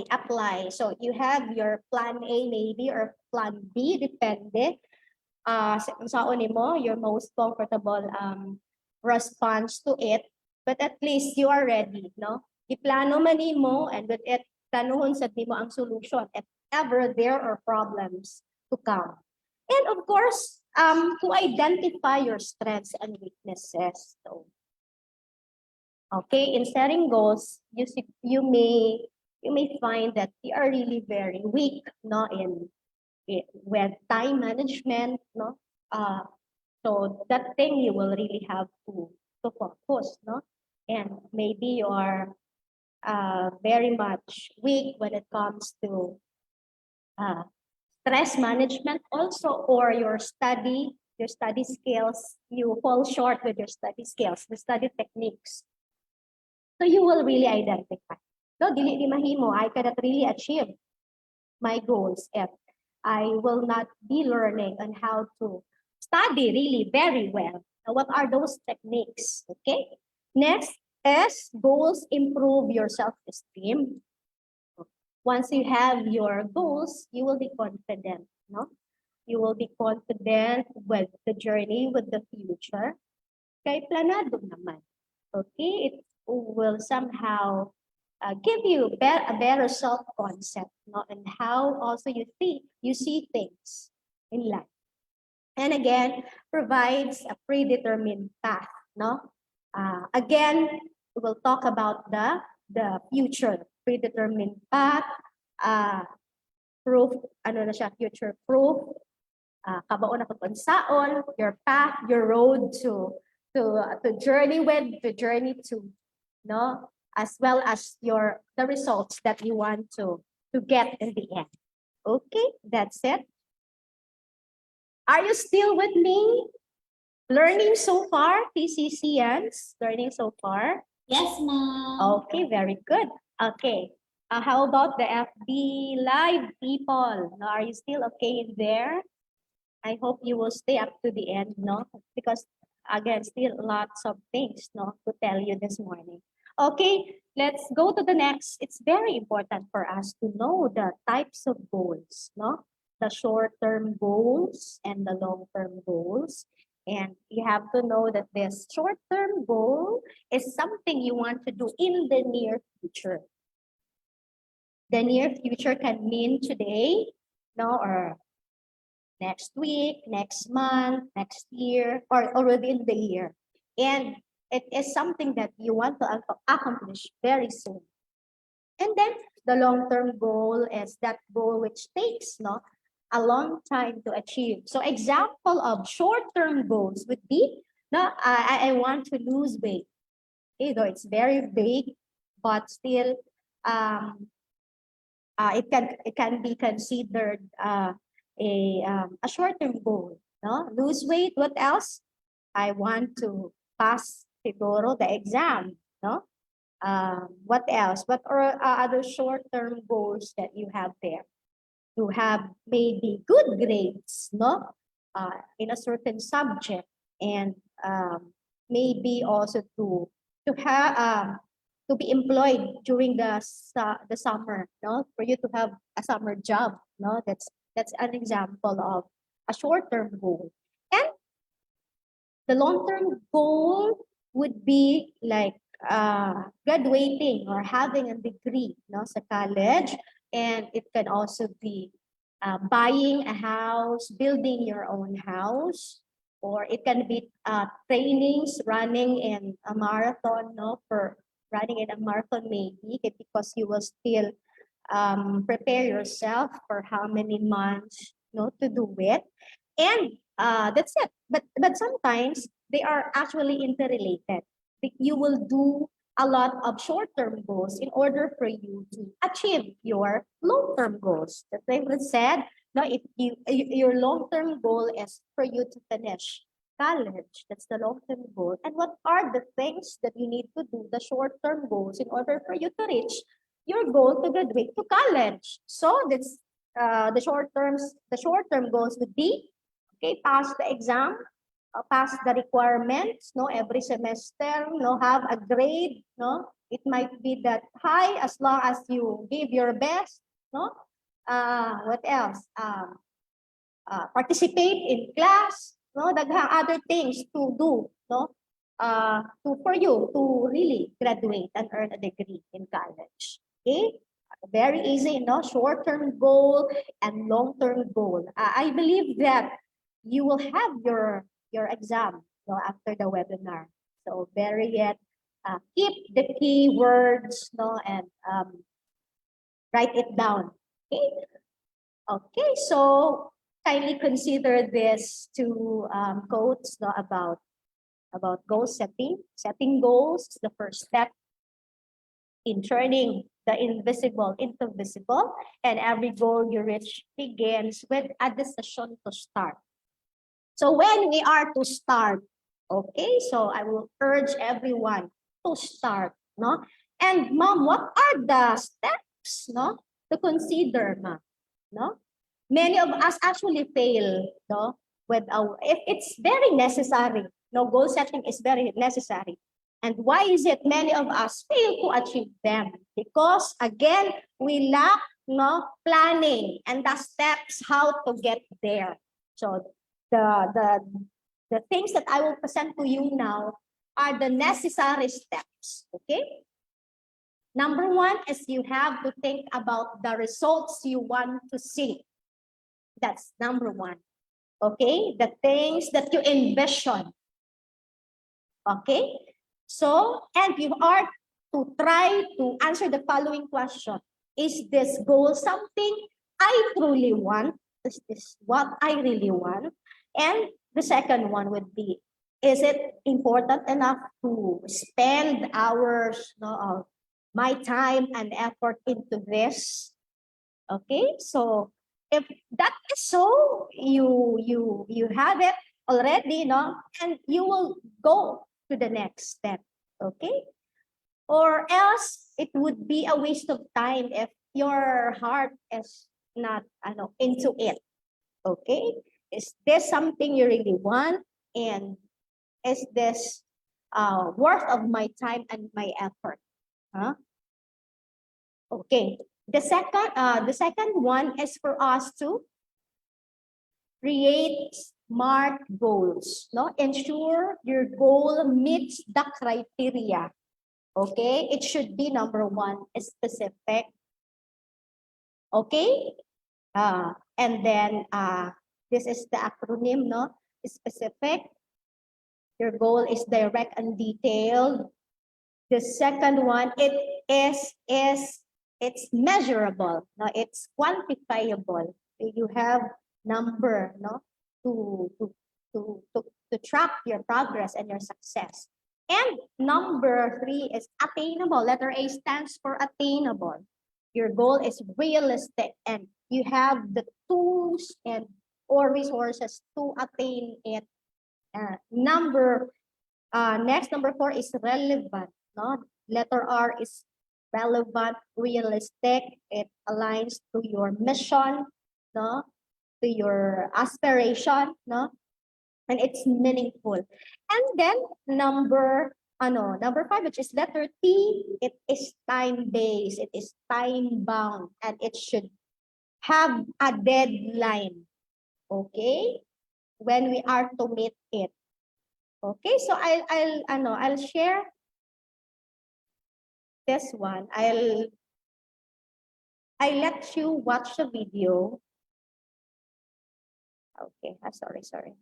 apply? So you have your plan A maybe or plan B, depende. Saan mo your most comfortable response to it, but at least you are ready, no? Iplano man nimo, and with it tanuhon sad nimo ang solution if ever there are problems to come. And of course, to identify your strengths and weaknesses. So, okay, in setting goals, you may find that you are really very weak, no, with time management, no. So that thing you will really have to focus, no, and maybe you are very much weak when it comes to stress management also, or your study skills. You fall short with your study skills, the study techniques. So you will really identify. No, dili di mahimo, I cannot really achieve my goals if I will not be learning on how to study really very well. Now, what are those techniques? Okay. Next is goals improve your self-esteem. Once you have your goals, you will be confident, no? You will be confident with the journey, with the future. Kay planado naman. Okay, it will somehow give you a better self-concept, no? And how also you see things in life. And again, provides a predetermined path, no? Again, we will talk about the future, predetermined path, proof, ano na siya, future proof, kabaon na pagpansaon, your path, your road to journey with, to journey to, no? As well as the results that you want to get in the end. Okay, that's it. Are you still with me? Learning so far, PCCNs? Learning so far? Yes, ma'am. Okay, very good. Okay. How about the FB Live people? Now, are you still okay in there? I hope you will stay up to the end, no? Because again, still lots of things, no, to tell you this morning. Okay, let's go to the next. It's very important for us to know the types of goals, no? The short-term goals and the long-term goals. And you have to know that this short-term goal is something you want to do in the near future. The near future can mean today, no, or next week, next month, next year, or within the year. And it is something that you want to accomplish very soon. And then the long-term goal is that goal which takes, no, a long time to achieve. So example of short-term goals would be, no, I want to lose weight. Okay, though it's very big, but still it can be considered a short-term goal. No, lose weight. What else? I want to pass siguro the exam. No, what else? What are other short-term goals that you have there? To have maybe good grades, no, in a certain subject, and maybe also to have to be employed during the summer, no, for you to have a summer job, no. That's an example of a short-term goal. And the long-term goal would be like graduating or having a degree, no, sa college. And it can also be buying a house, building your own house, or it can be trainings, running in a marathon, no, for running in a marathon maybe, because you will still prepare yourself for how many months, no, to do it. And that's it. But sometimes they are actually interrelated. You will do a lot of short-term goals in order for you to achieve your long-term goals. That they said, no, if your long-term goal is for you to finish college, that's the long-term goal. And what are the things that you need to do, the short-term goals, in order for you to reach your goal to graduate to college? So that's the short-term goals would be, okay, pass the exam, pass the requirements, no, every semester, no, have a grade, no. It might be that high as long as you give your best, no. What else? Participate in class, no, daghang other things to do, no, for you to really graduate and earn a degree in college. Okay, very easy, no, short-term goal and long-term goal. I believe that you will have your exam, no, after the webinar. So very yet, keep the key words, no, and write it down. Okay. Okay, so kindly consider this two quotes, no, about goal setting. Setting goals is the first step in turning the invisible into visible, and every goal you reach begins with a decision to start. So when we are to start, okay, so I will urge everyone to start, no? And mom, what are the steps, no, to consider, ma'am, no? Many of us actually fail, no, with our, if it's very necessary, no, goal setting is very necessary. And why is it many of us fail to achieve them? Because again, we lack, no, planning and the steps how to get there. So the things that I will present to you now are the necessary steps, okay? Number one is you have to think about the results you want to see. That's number one. Okay, the things that you envision. Okay, so, and you are to try to answer the following question. Is this goal something I truly want? Is this what I really want? And the second one would be, is it important enough to spend hours, of my time and effort into this? Okay, so if that is so, you have it already, and you will go to the next step. Okay, or else it would be a waste of time if your heart is not into it. Okay, is this something you really want, and is this worth of my time and my effort? Huh? Okay, the second one is for us to create SMART goals. No, ensure your goal meets the criteria. Okay, it should be number one, specific. Okay, and then this is the acronym, no? Specific. Your goal is direct and detailed. The second one, it's measurable. No, it's quantifiable. You have number, no, to to to track your progress and your success. And number three is attainable. Letter A stands for attainable. Your goal is realistic, and you have the tools and or resources to attain it. Next, number four is relevant. No, letter R is relevant, realistic. It aligns to your mission, no, to your aspiration, no, and it's meaningful. And then number five, which is letter T, it is time based. It is time bound, and it should have a deadline. Okay, when we are to meet it. Okay, so I'll share this one. I let you watch the video. Okay, sorry.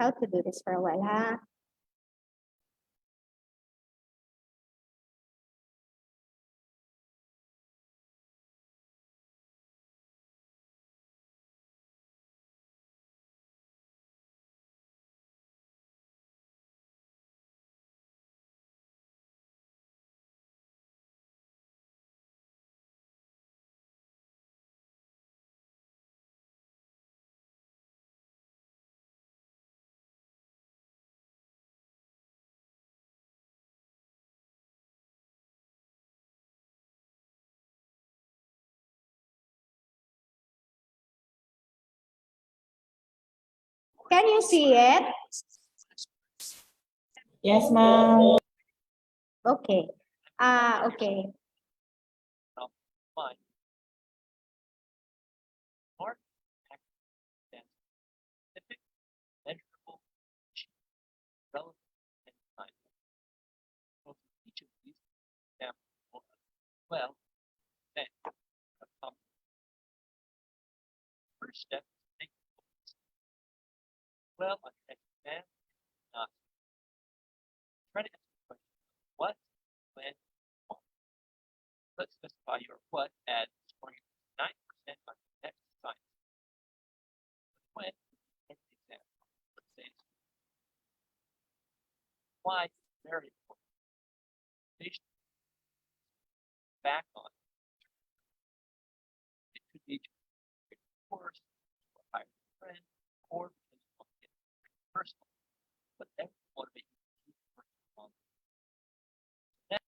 How to do this for a while, huh? Can you see it? Yes, ma'am. Okay. Okay. One, more than specific, measurable, relevant, and time. So each of these examples will well then accomplish. First step is make goals. Well understand, not try to answer the question what, when, why. Let's specify your what as scoring 9% on the next science. When in the example, let's say why is very important. Patient back on it could be to create a course, or hire a friend, or because you want to get personal. But that motivate you to keep working on it.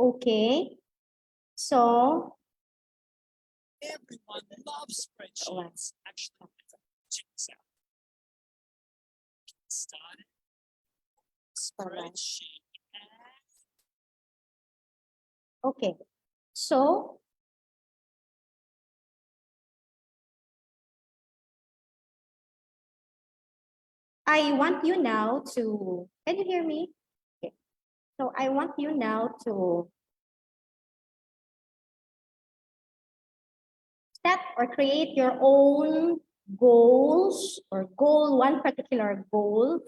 Okay. So, Everyone loves spreadsheets. Actually, check this out. Started alright. spreadsheet. Okay. So, I want you now to, can you hear me? Okay. So I want you now to set or create your own goals or one particular goal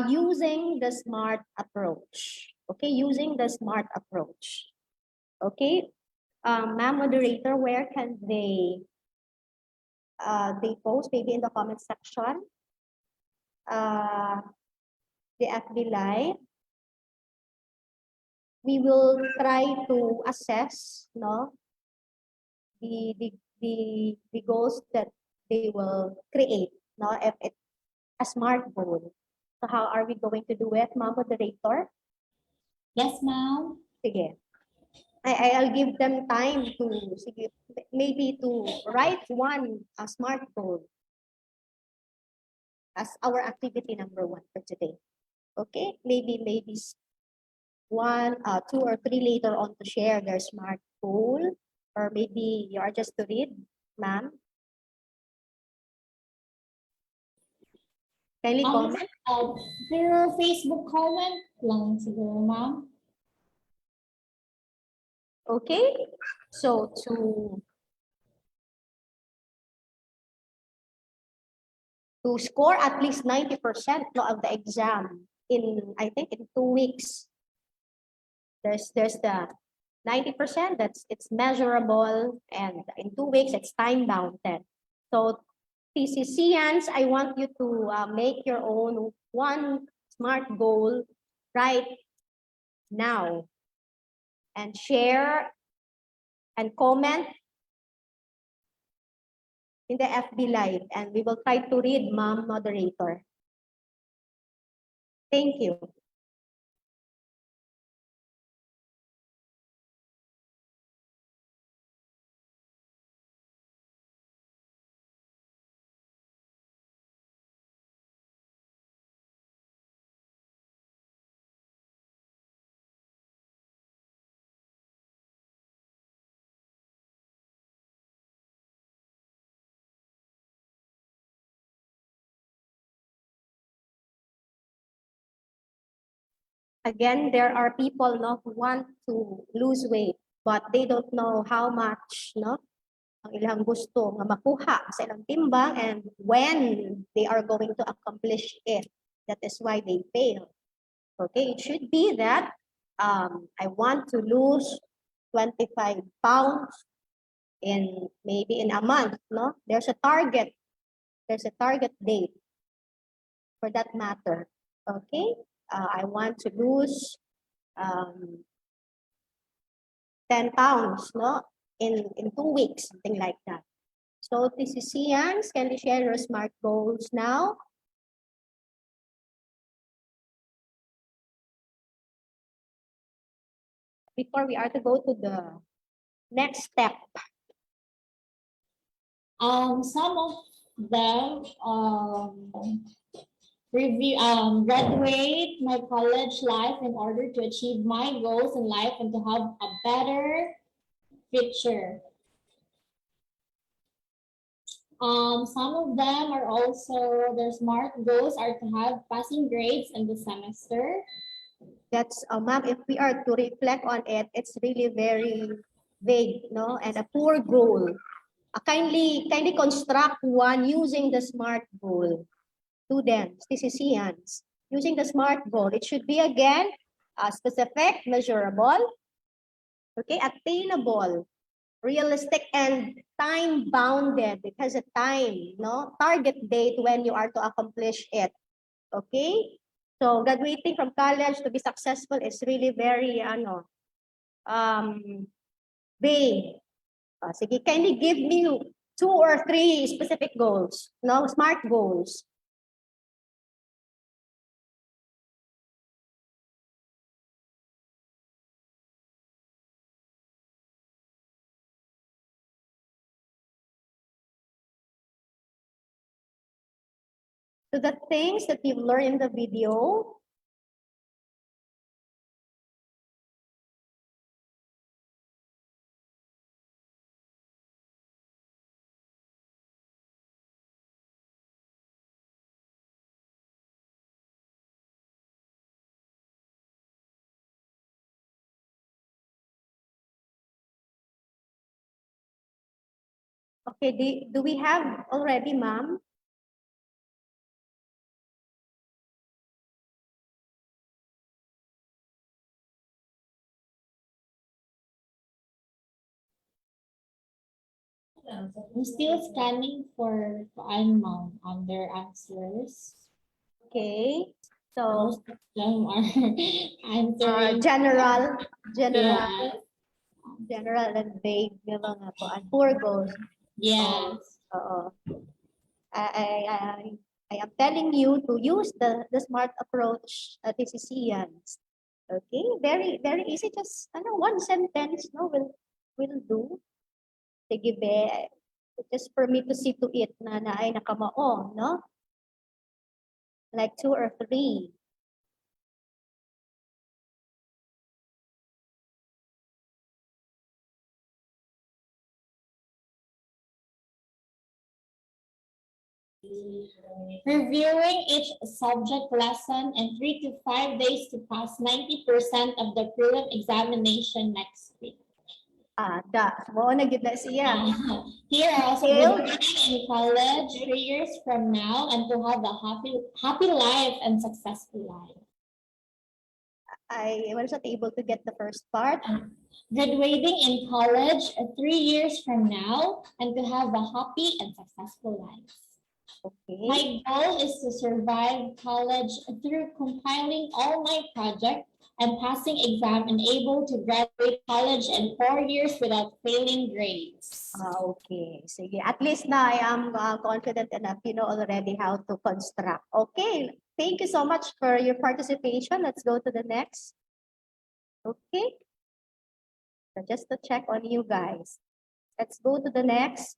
using the SMART approach. Okay, using the SMART approach. Okay, ma'am moderator, where can they post? Maybe in the comment section. The FB Live. We will try to assess, no, the the the goals that they will create, no, if it's a SMART goal. So how are we going to do it, ma'am moderator? Yes, ma'am. Sige. I'll give them time to sige, maybe to write one SMART goal as our activity number 1 for today. Okay, maybe one, two or three later on to share their SMART goal, or maybe you are just to read, ma'am. Kindly comment. Through Facebook comment lang siguro, ma'am. Okay, so to score at least 90% of the exam in, I think, in 2 weeks. There's the 90%, it's measurable, and in 2 weeks it's time bounded. So PCCians, I want you to make your own one SMART goal right now and share and comment in the FB Live, and we will try to read, ma'am moderator. Thank you. Again, there are people, no, who want to lose weight, but they don't know how much, no, ang ilang gusto nga makuha sa ilang timbang and when they are going to accomplish it. That is why they fail. Okay, it should be that I want to lose 25 pounds in maybe in a month, no? There's a target date for that matter. Okay, I want to lose 10 pounds, no? In 2 weeks, something like that. So TCCians, can you share your SMART goals now? Before we are to go to the next step. Some of them graduate my college life in order to achieve my goals in life and to have a better future. Some of them are also, their SMART goals are to have passing grades in the semester. That's, ma'am, if we are to reflect on it, it's really very vague, no? And a poor goal. Kindly construct one using the SMART goal. Students, TCCians, using the SMART goal. It should be, again, specific, measurable, okay, attainable, realistic, and time-bounded. It has a time, no? Target date when you are to accomplish it, okay? So graduating from college to be successful is really very, vague. Sige, kindly give me 2 or 3 specific goals, no? SMART goals. to the things that you've learned in the video. Okay, do we have already, ma'am? I'm still scanning for ma'am on their answers. Okay, so Most of them are answering. general, Yes. general and vague yung mga kuan. Poor goals. Yes. Oo. I am telling you to use the smart approach. This is Ian's. Okay, very easy. Just one sentence, no, will do. Sige be, just for me to see to it na ay nakamao, no? Like 2 or 3. Reviewing each subject lesson in 3 to 5 days to pass 90% of the prelim examination next week. Mo na gid na siya. Here also Still? graduating in college 3 years from now and to have a happy life and successful life. I was not able to get the first part. Graduating in college 3 years from now and to have a happy and successful life. Okay. My goal is to survive college through compiling all my projects and passing exam and able to graduate college in 4 years without failing grades. Okay. Sige. At least na I am confident enough. You know already how to construct. Okay. Thank you so much for your participation. Let's go to the next. Okay. So just to check on you guys. Let's go to the next.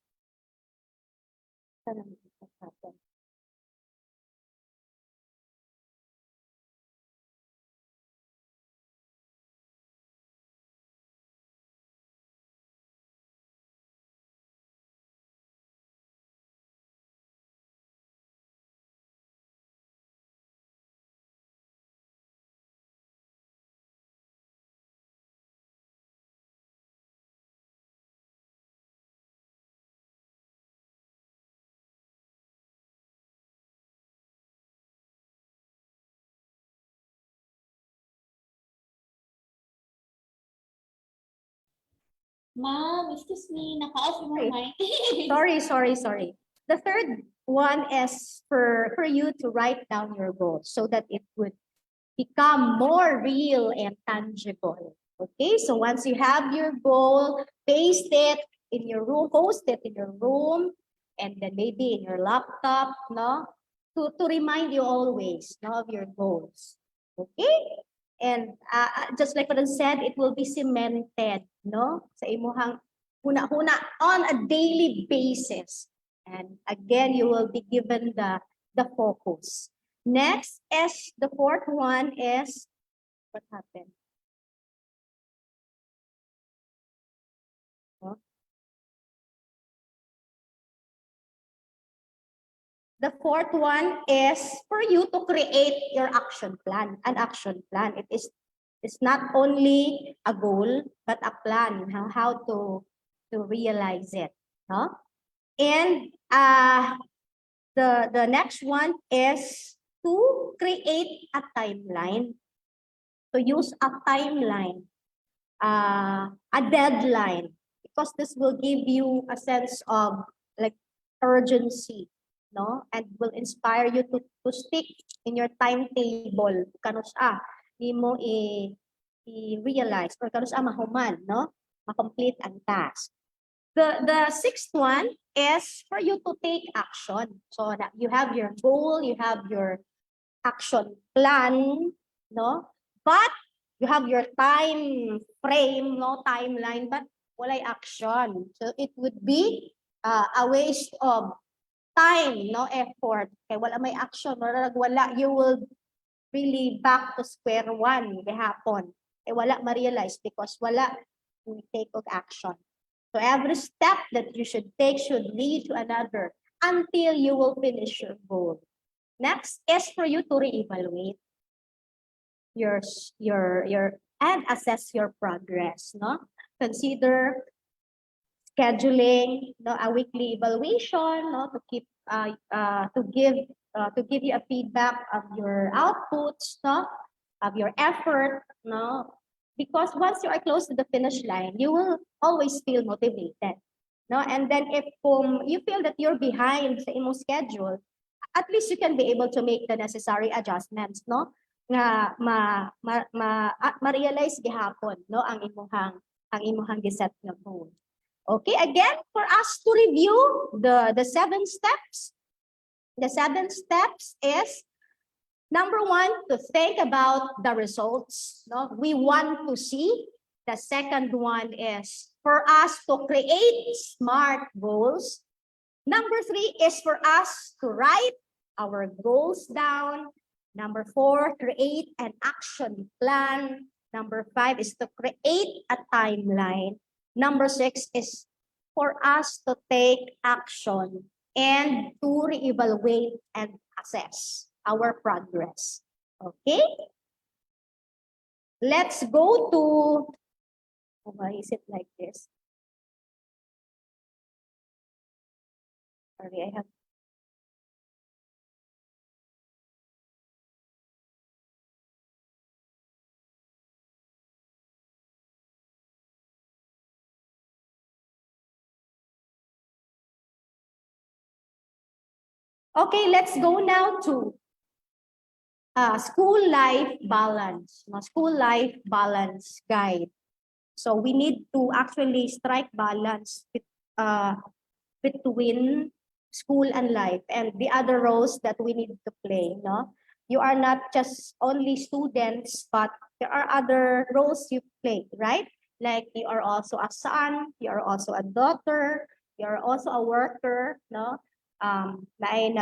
Ma'am, excuse me, naka-off mo Okay. mic. Sorry. The third one is for you to write down your goals so that it would become more real and tangible. Okay, so once you have your goal, paste it in your room, post it in your room, and then maybe in your laptop, no? To remind you always, no, of your goals. Okay? And just like what I said, it will be cemented, no? Sa imuhang huna-huna on a daily basis. And again, you will be given the focus. Next is the fourth one is what happened? Huh? The fourth one is for you to create your action plan, an action plan. It's not only a goal, but a plan, how to realize it. Huh? And the next one is to create a timeline. To use a timeline, a deadline, because this will give you a sense of like urgency, no, and will inspire you to stick in your timetable kanus di mo i-realize or kanus mahuman, no, ma-complete ang task. The sixth one is for you to take action, so that you have your goal, you have your action plan, no, but you have your time frame, no, timeline, but walay action. So it would be a waste of time, no effort, kay wala may action, wala, you will really back to square one gihapon. Kay wala ma-realize because wala you take of action. So every step that you should take should lead to another until you will finish your goal. Next is for you to reevaluate your and assess your progress, no? Consider scheduling, no, a weekly evaluation, no, to keep to give you a feedback of your outputs, no, of your effort, no, because once you are close to the finish line, you will always feel motivated, no, and then if you feel that you're behind sa imong schedule, at least you can be able to make the necessary adjustments, no, nga ma-realize gihapon, no, ang imuhang giset nga goal. Okay, again, for us to review the 7 steps. The 7 steps is, number 1, to think about the results. No? We want to see. The second one is for us to create smart goals. Number 3 is for us to write our goals down. Number 4, create an action plan. Number 5 is to create a timeline. Number 6 is for us to take action and to reevaluate and assess our progress. Okay? Let's go to, why is it like this? Sorry, I have. Okay, let's go now to school life balance, school life balance guide. So we need to actually strike balance between school and life and the other roles that we need to play. No, you are not just only students, but there are other roles you play, right? Like you are also a son, you are also a daughter, you are also a worker, no? Na ay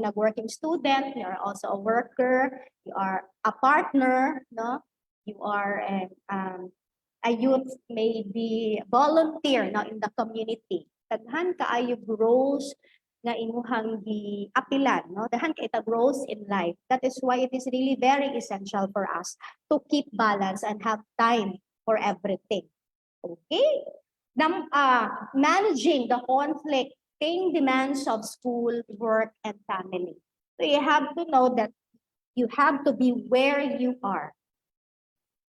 nag-working student, you are also a worker, you are a partner, no? You are a youth, maybe volunteer, no, in the community. Daghan kaayo roles nga imuhang gi-apilan, no? Daghan kay itag roles in life. That is why it is really very essential for us to keep balance and have time for everything. Okay? Managing the conflicting demands of school, work, and family. So you have to know that you have to be where you are.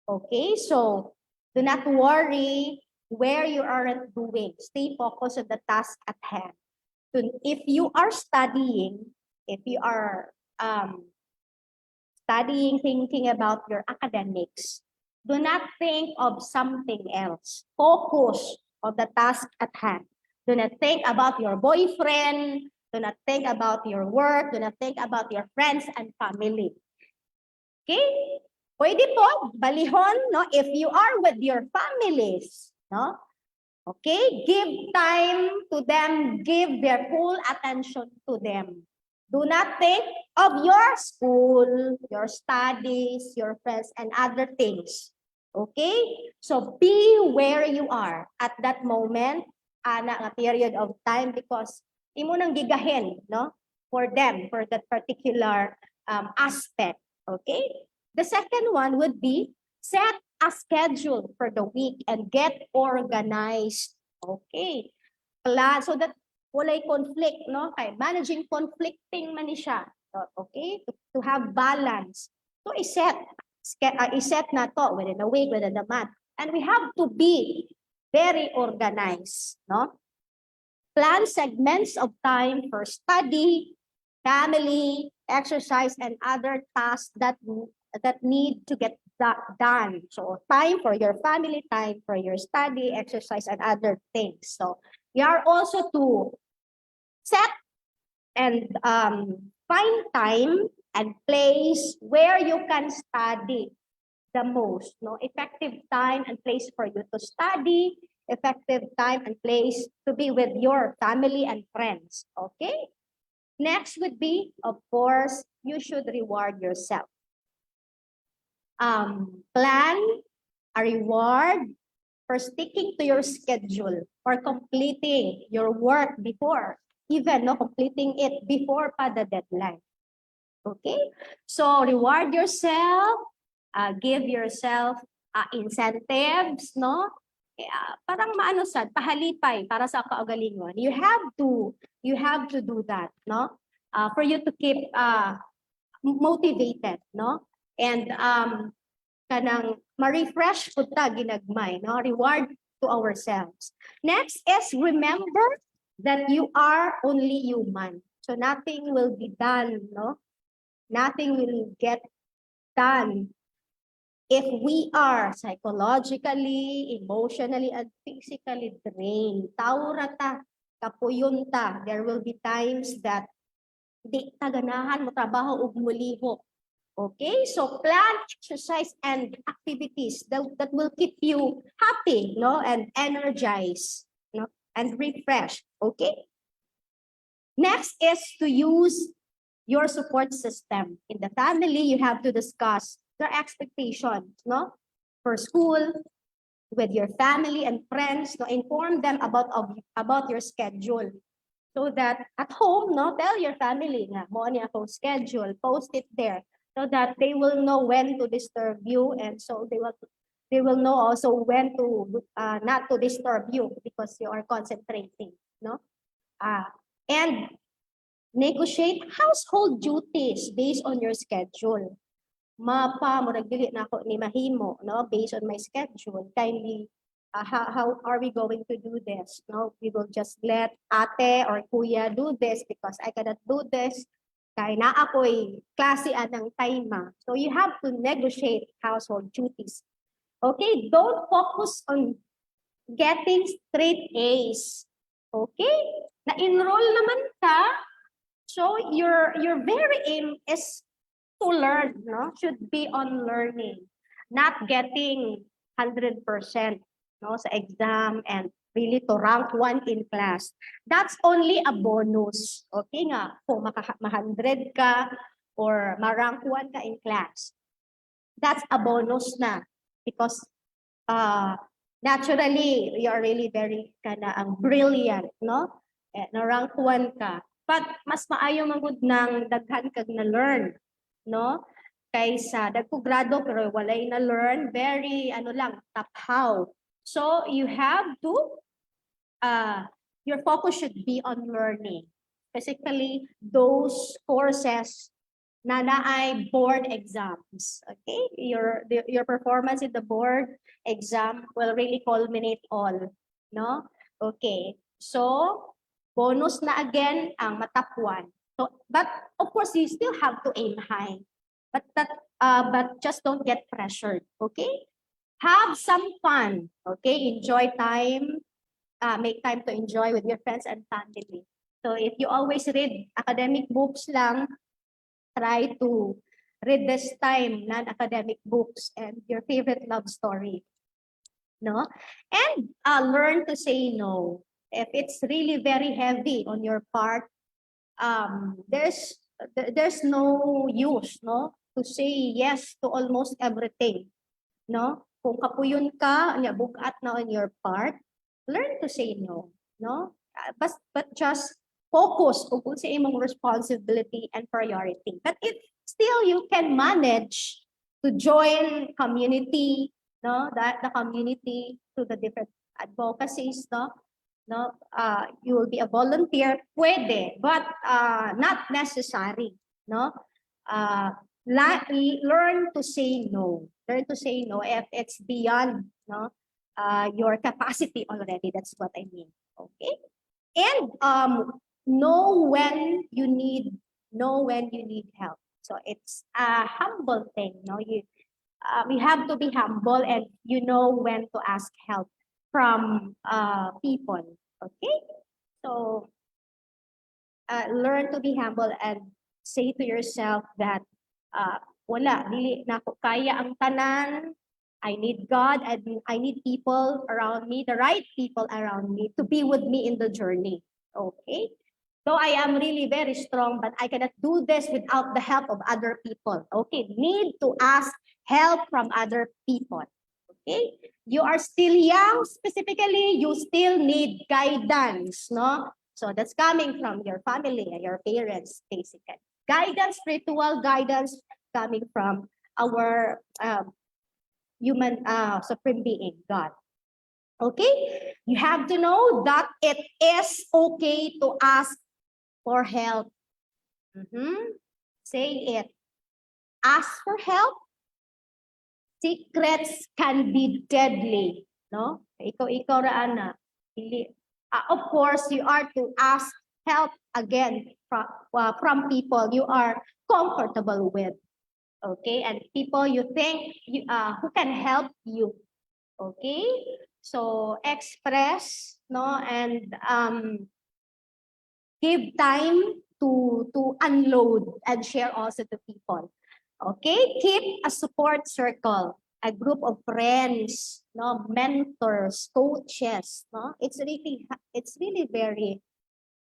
Okay? So do not worry where you aren't doing. Stay focused on the task at hand. So if you are studying, if you are studying, thinking about your academics, do not think of something else. Focus on the task at hand. Do not think about your boyfriend. Do not think about your work. Do not think about your friends and family. Okay? Pwede po, balihon, no? If you are with your families, no? Okay? Give time to them. Give their full attention to them. Do not think of your school, your studies, your friends, and other things. Okay? So be where you are at that moment, na period of time, because imo nang gigahin, no? For them, for that particular aspect. Okay? The second one would be set a schedule for the week and get organized. Okay. So that walay conflict, no? Kay managing conflicting man ni siya. Okay? To have balance. So iset na to within a week, within a month. And we have to be very organized, no? Plan segments of time for study, family, exercise, and other tasks that need to get done. So time for your family, time for your study, exercise, and other things. So you are also to set and find time and place where you can study the most. No, effective time and place for you to study effective time and place to be with your family and friends. Okay? Next would be, of course, you should reward yourself. Plan a reward for sticking to your schedule or completing your work before, even no completing it before pa the deadline. Okay? So reward yourself, give yourself incentives, no? Parang maano sad, pahalipay para sa kaugalingon. You have to do that, no? For you to keep motivated, no? And kanang ma-refresh pud ta ginagmay, no? Reward to ourselves. Next is remember that you are only human. So nothing will be done, no? Nothing will get done if we are psychologically, emotionally, and physically drained. Taurata, kapuyunta. There will be times that di taganahan mo trabaho ug mulihok. Okay, so plan, exercise, and activities that will keep you happy, no, and energized, no, and refreshed. Okay. Next is to use your support system in the family. You have to discuss their expectations, no, for school, with your family and friends. No, inform them about your schedule. So that at home, no, tell your family na mo ni ako schedule, post it there so that they will know when to disturb you, and so they will know also when to not to disturb you because you are concentrating, no? And negotiate household duties based on your schedule. Mapa mo dili na ako ni mahimo, no, based on my schedule. Kindly how are we going to do this? No, we will just let ate or kuya do this because I cannot do this. Kaya na ako'y klase ng time. So you have to negotiate household duties. Okay, don't focus on getting straight A's. Okay, na-enroll naman ka. So your very aim is to learn, no? Should be on learning, not getting 100%, no, sa exam and really to rank 1 in class. That's only a bonus. Okay nga, kung ma-100 ka or ma-rank 1 ka in class, that's a bonus na because naturally you are really very brilliant, no? Na-rank 1 ka. But mas maayo magud nang daghan kag na-learn, no? Kaysa dagko grado pero walay na learn, very top how. So you have to your focus should be on learning, specifically those courses na naay board exams. Okay, your performance in the board exam will really culminate all, no? Okay, so bonus na again ang matap 1. So, but of course, you still have to aim high. But just don't get pressured, okay? Have some fun, okay? Enjoy time, make time to enjoy with your friends and family. So if you always read academic books lang, try to read this time non-academic books and your favorite love story, no? And learn to say no. If it's really very heavy on your part, there's no use, no, to say yes to almost everything, no? Kung kapuyon ka, bugat na on your part, learn to say no, no? But just focus kung sa imong responsibility and priority. But if still you can manage to join community, no, the community through the different advocacies, no, you will be a volunteer, pwede, but not necessary, no? Learn to say no. Learn to say no if it's beyond, no, your capacity already. That's what I mean. Okay, and know when you need help. So it's a humble thing, no? We have to be humble, and you know when to ask help from people. Okay, so learn to be humble and say to yourself that wala dili na ko kaya ang tanan, I need God, and I need people around me, the right people around me, to be with me in the journey. Okay? So I am really very strong, but I cannot do this without the help of other people. Okay? Need to ask help from other people. Okay? You are still young, specifically, you still need guidance, no? So that's coming from your family and your parents, basically. Guidance, spiritual guidance coming from our human supreme being, God. Okay? You have to know that it is okay to ask for help. Say it. Ask for help. Secrets can be deadly. No? Ikaw raan na. Of course, you are to ask help again from people you are comfortable with. Okay? And people you think who can help you. Okay? So express, no, and give time to unload and share also to people. Okay? Keep a support circle, a group of friends, no, mentors, coaches, no. It's really very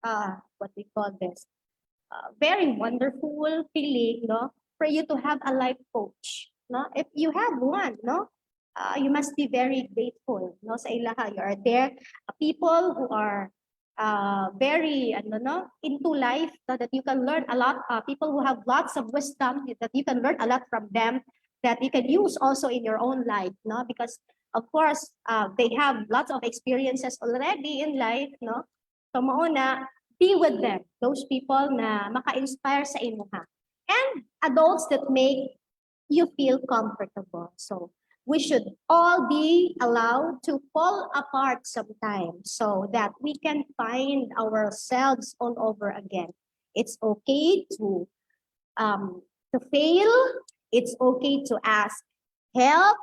what we call this, very wonderful feeling, no, for you to have a life coach, no. If you have one, no, you must be very grateful, no, sa ilaha. You are there, people who are very into life, so that you can learn a lot, people who have lots of wisdom that you can learn a lot from them, that you can use also in your own life, no, because of course they have lots of experiences already in life, no. So mauna, be with them, those people na maka-inspire sa imuha, and adults that make you feel comfortable. So we should all be allowed to fall apart sometimes, so that we can find ourselves all over again. It's okay to fail. It's okay to ask help,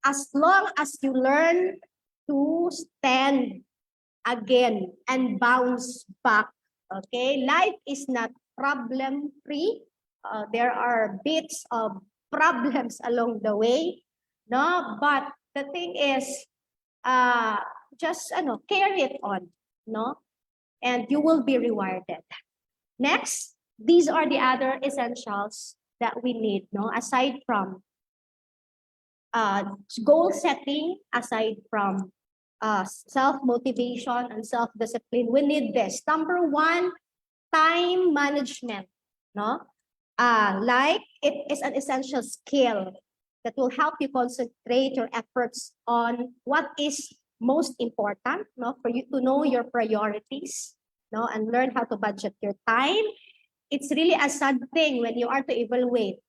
as long as you learn to stand again and bounce back. Okay, life is not problem free. There are bits of problems along the way, no, but the thing is, just carry it on, no, and you will be rewarded. Next, these are the other essentials that we need, no, aside from goal setting, aside from self-motivation and self-discipline. We need this. Number one, time management, no? Like it is an essential skill that will help you concentrate your efforts on what is most important, no? For you to know your priorities, no? And learn how to budget your time. It's really a sad thing when you are to evaluate.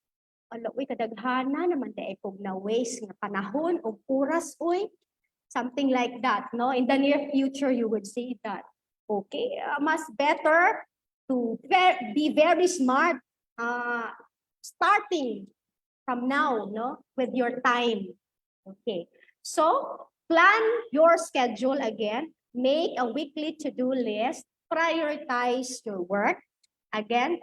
Ala, uy, kadaghana naman dahil kog na waste nga panahon o oras, uy. Something like that, no? In the near future, you would say that, okay, much better to be very smart, starting from now, no, with your time. Okay, so plan your schedule again, make a weekly to-do list, prioritize your work. Again,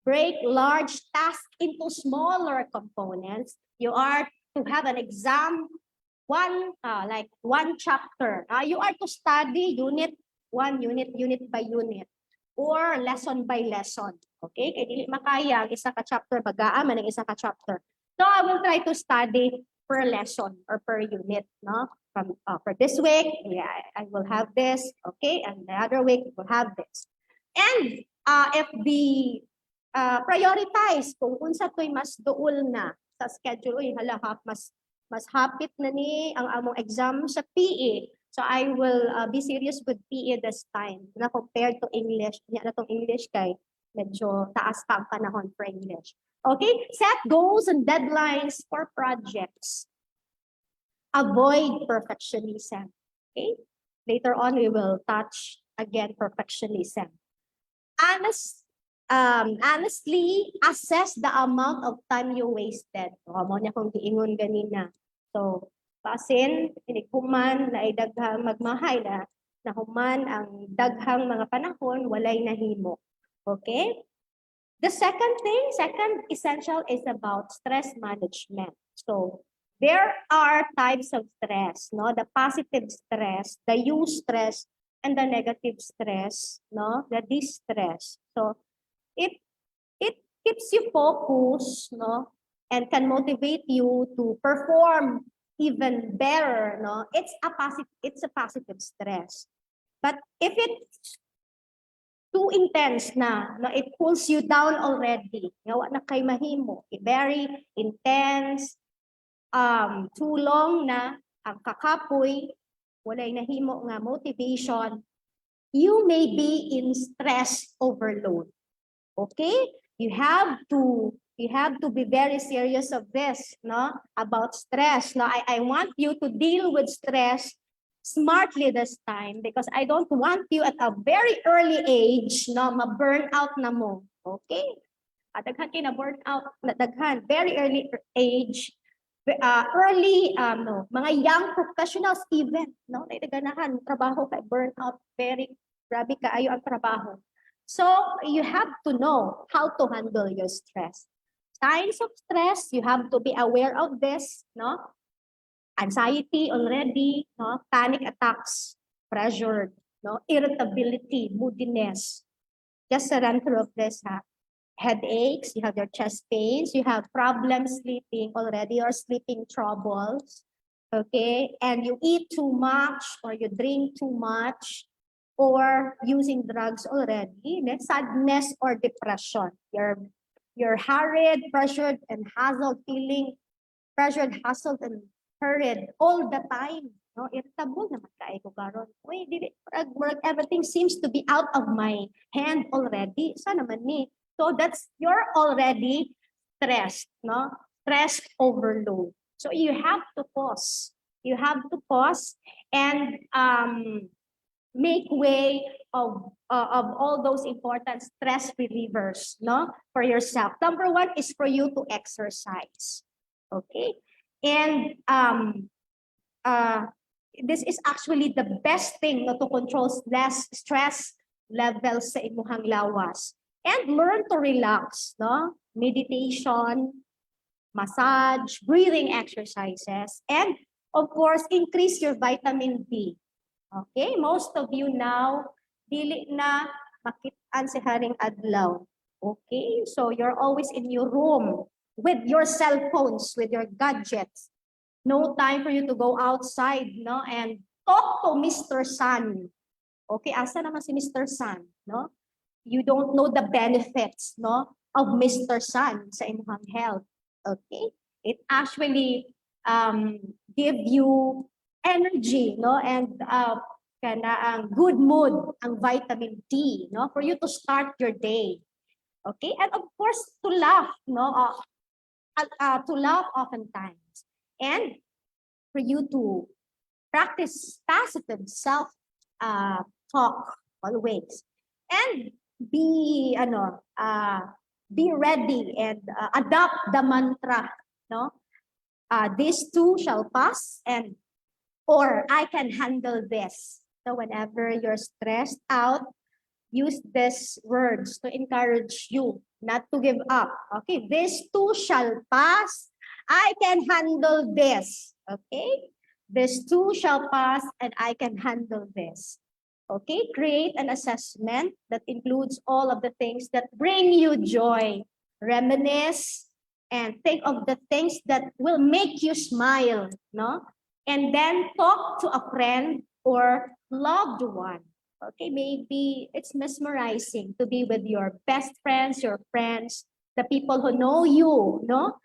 break large tasks into smaller components. You are to have an exam, like one chapter. You are to study unit by unit, or lesson by lesson. Okay? Kaya dili makaya ang isa ka chapter, bagaan ang isa ka chapter. So I will try to study per lesson or per unit, no? From for this week, yeah, I will have this, okay, and the other week we'll have this. And if the prioritize kung unsa to'y mas duol na sa schedule, uy, hala, mas hapit na ni ang among exam sa PE. So I will be serious with PE this time na compared to English. Nya na tong English kay medyo taas pa ang panahon for English. Okay? Set goals and deadlines for projects. Avoid perfectionism. Okay? Later on, we will touch again perfectionism. Honestly, assess the amount of time you wasted. Mo niya kung giingon ganina. So, pasin, human na daghang magmahay na human ang daghang mga panahon, walay nahimo. Okay? The second essential is about stress management. So, there are types of stress, no? The positive stress, the eustress, and the negative stress, no? The distress. So it keeps you focused, no? And can motivate you to perform even better, no? It's a positive stress. But if it's too intense na, no, it pulls you down already. Yawa na kay mahimo. Very intense, too long na ang kakapoy, walay nahimo nga motivation, you may be in stress overload. Okay? You have to be very serious of this, no? About stress. No, I want you to deal with stress smartly this time because I don't want you at a very early age, no, ma-burn out na mo. Okay? Daghan kay na burn out, daghan very early age, early no, mga young professionals even, no, ganahan trabaho kay burn out, very grabe kaayo ang trabaho. So you have to know how to handle your stress. Signs of stress, you have to be aware of this, no? Anxiety already, no? Panic attacks, pressure, no? Irritability, moodiness. Just a run through of this, ha? Headaches, you have your chest pains, you have problems sleeping already or sleeping troubles, okay? And you eat too much or you drink too much or using drugs already. Then sadness or depression. You're harried, pressured, and hassled, feeling pressured, hassled, and hurried all the time. No, irritable naman kay ko karon. Uy, everything seems to be out of my hand already. Sa naman ni. So you're already stressed, no? Stress overload. So you have to pause. You have to pause and make way of all those important stress relievers, no, for yourself. Number one is for you to exercise, okay? And this is actually the best thing, no, to control less stress levels sa imuhang lawas. And learn to relax, no? Meditation, massage, breathing exercises, and of course, increase your vitamin D. Okay, most of you now, dili na makitaan si Haring Adlaw. Okay, so you're always in your room with your cell phones, with your gadgets. No time for you to go outside, no? And talk to Mr. Sun. Okay, asa naman si Mr. Sun, no? You don't know the benefits, no, of Mr. Sun sa inyong health. Okay, it actually give you energy, no, and kana ang good mood, ang vitamin D, no, for you to start your day. Okay, and of course to laugh, no, to laugh oftentimes, and for you to practice positive self talk always, and be ready and adopt the mantra, no, this too shall pass, and or I can handle this. So whenever you're stressed out, use these words to encourage you not to give up. Okay, this too shall pass. I can handle this. Okay, this too shall pass and I can handle this. Okay, create an assessment that includes all of the things that bring you joy. Reminisce and think of the things that will make you smile, no? And then talk to a friend or loved one. Okay, maybe it's mesmerizing to be with your best friends, your friends, the people who know you, no?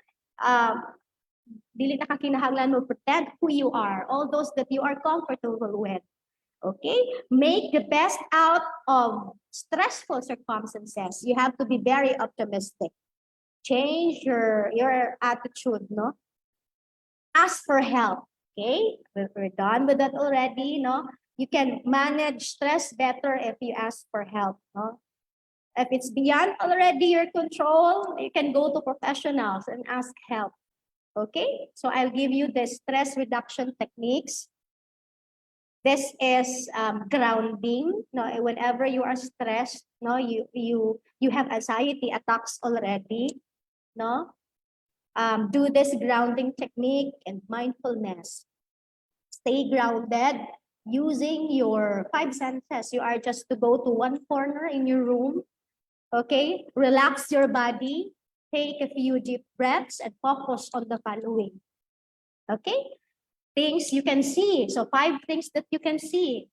Dili na kakinahanglan mo pretend who you are, all those that you are comfortable with. Okay, make the best out of stressful circumstances. You have to be very optimistic. Change your attitude, no? Ask for help. Okay, we're done with that already, no? You can manage stress better if you ask for help, no? If it's beyond already your control, you can go to professionals and ask help. Okay, so I'll give you the stress reduction techniques. This is grounding. No, whenever you are stressed, no, you have anxiety attacks already. No, do this grounding technique and mindfulness. Stay grounded using your 5 senses. You are just to go to one corner in your room. Okay, relax your body, take a few deep breaths and focus on the following. Okay, things you can see. So 5 things that you can see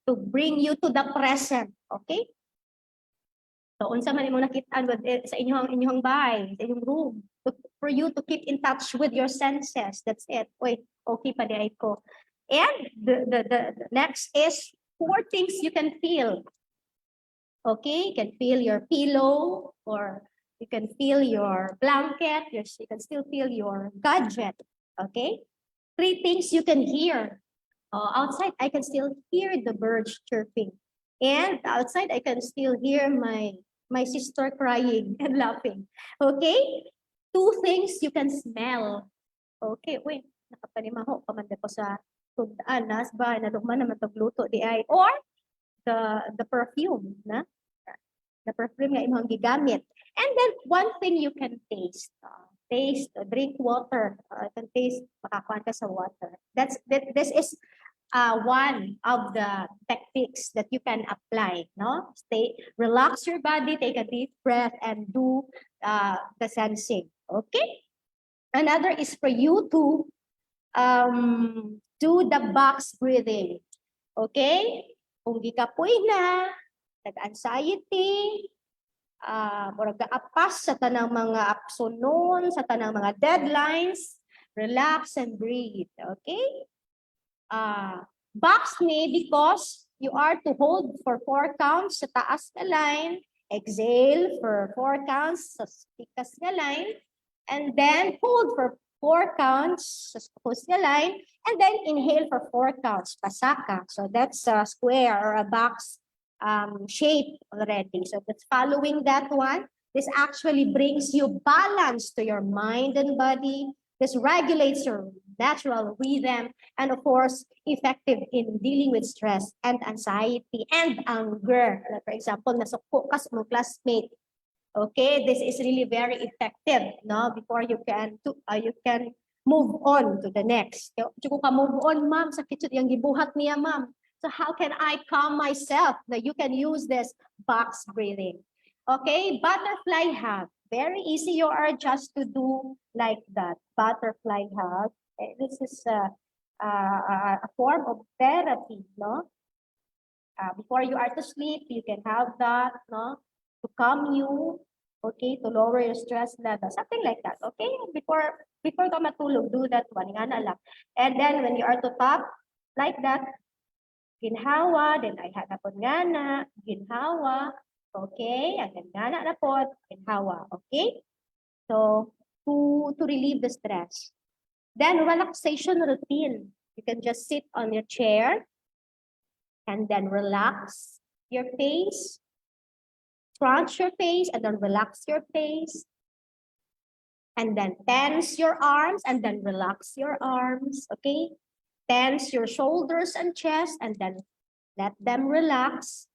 to bring you to the present. Okay? So unsa man imong nakit-an sa inyong bahay, sa inyong room, for you to keep in touch with your senses. That's it. Wait, okay pa di ko. And the next is 4 things you can feel. Okay, you can feel your pillow, or you can feel your blanket, you can still feel your gadget. Okay, 3 things you can hear. Outside, I can still hear the birds chirping. And outside, I can still hear my sister crying and laughing. Okay, 2 things you can smell. Okay, wait, nakapanimaho, pamanda ko sa tugdaan, nasba, nadugman naman tagluto di ay, or the perfume, na? The perfume nga imong gigamit. And then, 1 thing you can taste. Drink water. You can taste, makakuha ka sa water. This is one of the techniques that you can apply. No, relax your body, take a deep breath, and do the sensing. Okay. Another is for you to do the box breathing. Okay. Kung gikapoy na, nag-anxiety, murag apas sa tanang mga apsonon, sa tanang mga deadlines, relax and breathe. Okay? Box ni because you are to hold for 4 counts sa taas na line, exhale for 4 counts sa tikas na line, and then hold for 4 counts sa suppose na line, and then inhale for 4 counts, pasaka. So that's a square or a box shape already. So that's following that one. This actually brings you balance to your mind and body. This regulates your natural rhythm, and of course, effective in dealing with stress and anxiety and anger. Like for example, nasuko ka sa mong classmate. Okay, this is really very effective, no? Before you can move on to the next. Kung ka move on, ma'am, sa kitchen yung gibuhat niya, ma'am. So how can I calm myself? Now you can use this box breathing. Okay, butterfly hug. Very easy. You are just to do like that. Butterfly hug. This is a form of therapy, no? Before you are to sleep, you can have that, no? To calm you, okay, to lower your stress level, something like that, okay? Before ka matulog, do that one, nga na lang. And then when you are to top, like that, ginhawa, then ay hanapon nga na, ginhawa, okay, again nga na po, ginhawa, okay? So, to relieve the stress. Then relaxation routine. You can just sit on your chair and then relax your face, scrunch your face, and then relax your face. And then tense your arms, and then relax your arms, okay? Tense your shoulders and chest, and then let them relax.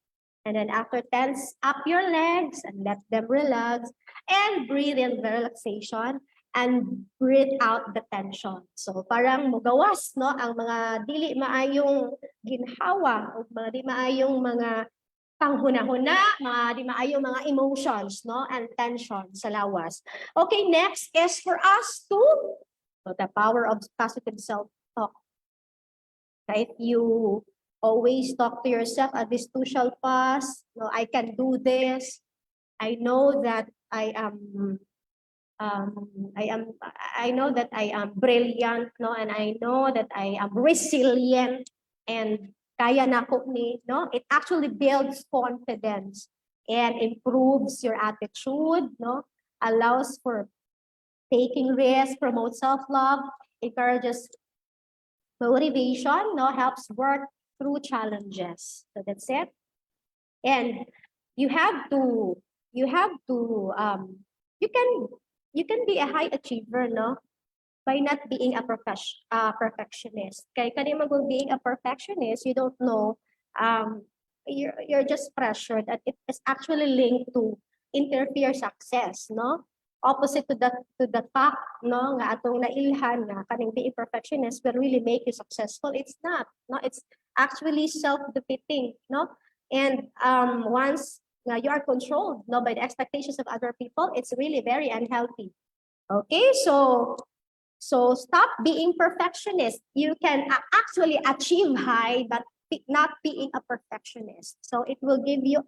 And then after, tense up your legs and let them relax. And breathe in the relaxation and breathe out the tension. So parang mugawas, no? Ang mga dili maayong ginhawa, o mga di maayong mga panghuna-huna, mga di maayong mga emotions, no? And tension sa lawas. Okay, next is for us to, so the power of positive self-talk. If you always talk to yourself, this too shall pass, no, I can do this, I know that I know that I am brilliant, no, and I know that I am resilient, and kaya na ko ni, no, it actually builds confidence and improves your attitude, no, allows for taking risks, promotes self-love, encourages motivation, no, helps work through challenges. So that's it. And you can be a high achiever, no, by not being a perfectionist. Kaya kanimo being a perfectionist, you don't know, you're just pressured that it is actually linked to interfere success, no? opposite to the fact, no, nga atong nailhan nga kaning being perfectionist will really make you successful. It's not, no, it's actually self-defeating, no. And once you are controlled, no, by the expectations of other people, it's really very unhealthy. Okay, so stop being perfectionist. You can actually achieve high, but not being a perfectionist. So it will give you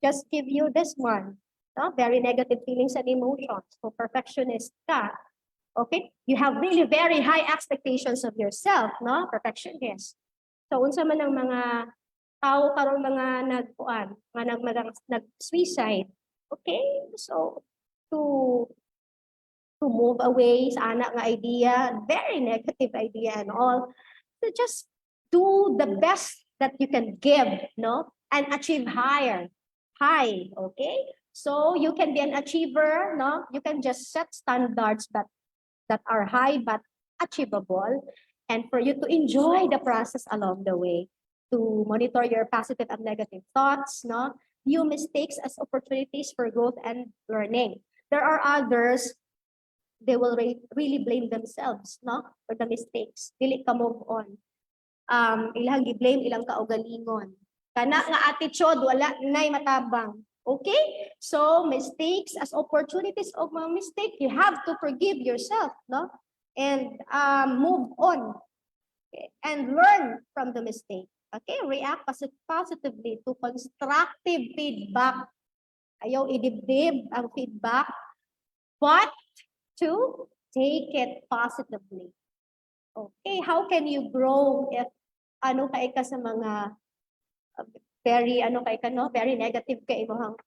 this one, no? Very negative feelings and emotions. So perfectionist ka. Okay? You have really very high expectations of yourself, no? Perfectionist. So unsa man ang mga tao karon mga nag-suicide. Okay? So to move away sa anak nga idea, very negative idea and all. So just do the best that you can give, no? And achieve high, okay? So you can be an achiever, no? You can just set standards that are high but achievable, and for you to enjoy the process along the way, to monitor your positive and negative thoughts, no? View mistakes as opportunities for growth and learning. There are others, they will really blame themselves, no, for the mistakes. Dili ka move on. Ilang i-blame, ilang kaugalingon. Kana nga attitude, wala nay matabang. Okay? So, mistakes as opportunities of mga mistake, you have to forgive yourself, no? And move on. Okay? And learn from the mistake. Okay? React positively to constructive feedback. Ayaw idibdib ang feedback, but to take it positively. Okay, how can you grow if ka sa mga very very negative ka imong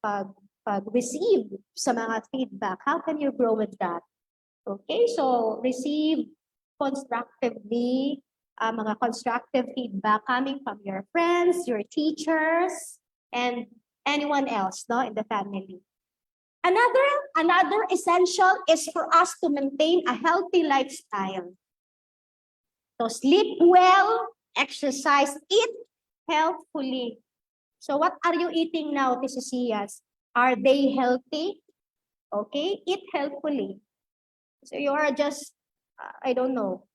pag-receive sa mga feedback? How can you grow with that? Okay, so receive constructively mga constructive feedback coming from your friends, your teachers, and anyone else, no, in the family. Another essential is for us to maintain a healthy lifestyle. So sleep well, exercise, eat healthfully. So what are you eating now, TCCians? Are they healthy? Okay, eat healthfully. So you are just, I don't know,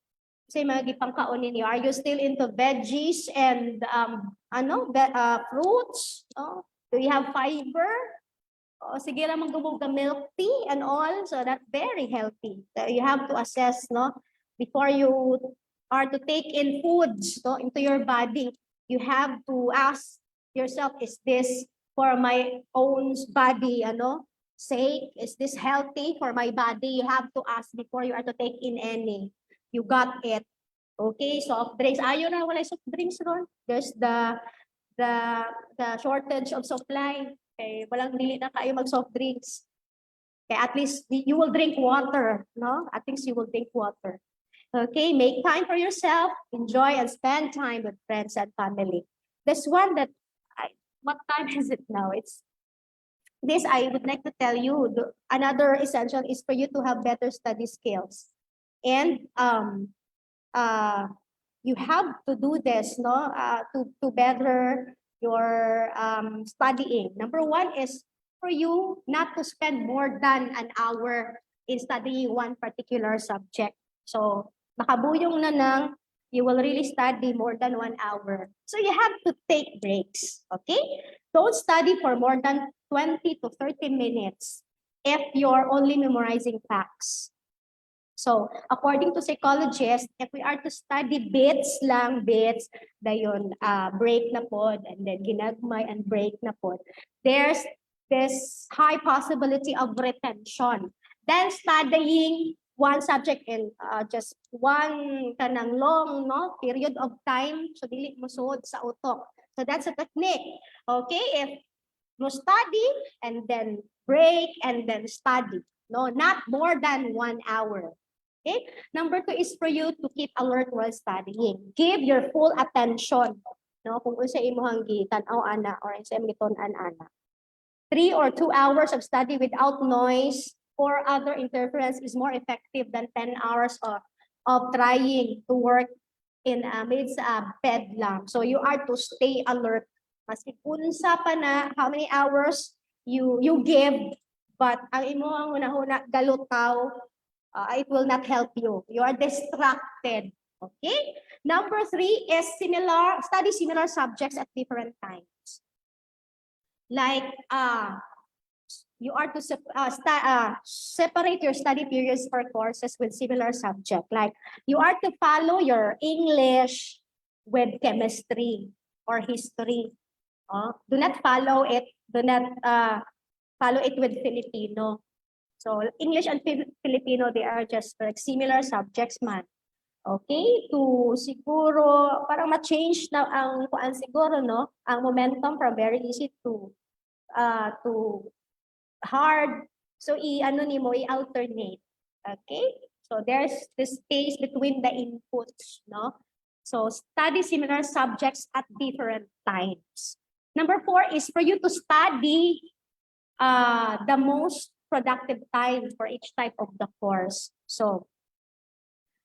say mga gipangkaon ninyo, are you still into veggies and fruits? Oh, do you have fiber? O sige lang magdumog ka milk tea and all, so that's very healthy. So you have to assess, no, before you are to take in foods, no, into your body. You have to ask yourself, is this for my own body, sake? Is this healthy for my body? You have to ask before you are to take in any. You got it. Okay, soft drinks. Ayaw na wala soft drinks ron. There's the shortage of supply. Okay, walang dili na kayo mag soft drinks. Okay, at least you will drink water, no? At least you will drink water. Okay, make time for yourself, enjoy and spend time with friends and family. This one that what time is it now? It's this I would like to tell you. Another essential is for you to have better study skills. And you have to do this, no, to better your studying. Number one is for you not to spend more than an hour in studying one particular subject. So, makabuyong na nang you will really study more than 1 hour. So you have to take breaks, okay? Don't study for more than 20 to 30 minutes if you're only memorizing facts. So, according to psychologists, if we are to study bits, dayon break na pod, and then ginagmay and break na pod, there's this high possibility of retention. Then studying one subject in just one kanang long, no, period of time, so dili mo sud sa utok. So that's a technique. Okay, if you study and then break and then study, no, not more than 1 hour. Okay? Number 2 is for you to keep alert while studying. Give your full attention, no, kung unsa imong gitanaw ana or unsa imong gitun-an ana. 3 or 2 hours of study without noise or other interference is more effective than 10 hours of trying to work in amidst bed lang. So you are to stay alert. Maski unsa pa na how many hours you give, But ang imo ang una-una galutaw, it will not help you. You are distracted. Okay? Number 3 is study similar subjects at different times. Like, you are to separate your study periods for courses with similar subject. Like, you are to follow your English with chemistry or history. Do not follow it. Do not follow it with Filipino. So English and Filipino, they are just like similar subjects man. Okay? To siguro, parang ma-change na ang kuan siguro, no? Ang momentum from very easy to hard. So ano nimo, i-alternate. Okay? So there's the space between the inputs, no? So study similar subjects at different times. Number 4 is for you to study the most productive time for each type of the course. So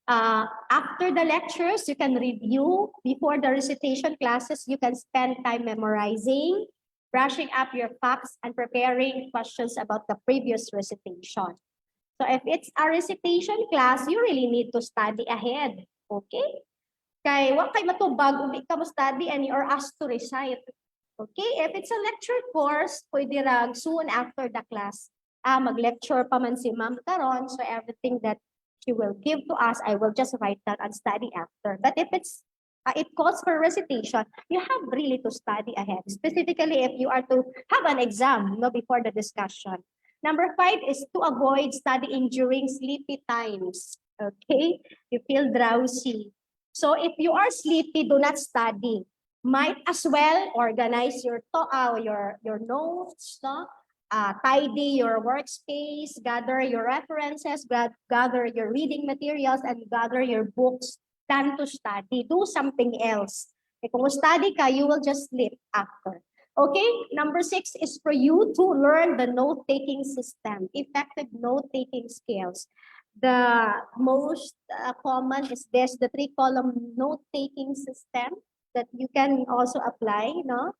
after the lectures, you can review. Before the recitation classes, you can spend time memorizing, brushing up your facts, and preparing questions about the previous recitation. So if it's a recitation class, you really need to study ahead. Okay? Kay wa kay matubag ug ikaw mo study and you are asked to recite. Okay? If it's a lecture course, pwede rag soon after the class. Mag-lecture pa man si ma'am karon, so everything that she will give to us, I will just write that and study after. But if it's it calls for recitation, you have really to study ahead, specifically if you are to have an exam, before the discussion. Number 5 is to avoid studying during sleepy times. Okay, you feel drowsy. So if you are sleepy, do not study. Might as well organize your notes, no? Tidy your workspace, gather your references, gather your reading materials, and gather your books than to study. Do something else. Kung study ka, you will just sleep after. Okay, number 6 is for you to learn the note-taking system, effective note-taking skills. The most common is this, the 3-column note-taking system that you can also apply, no?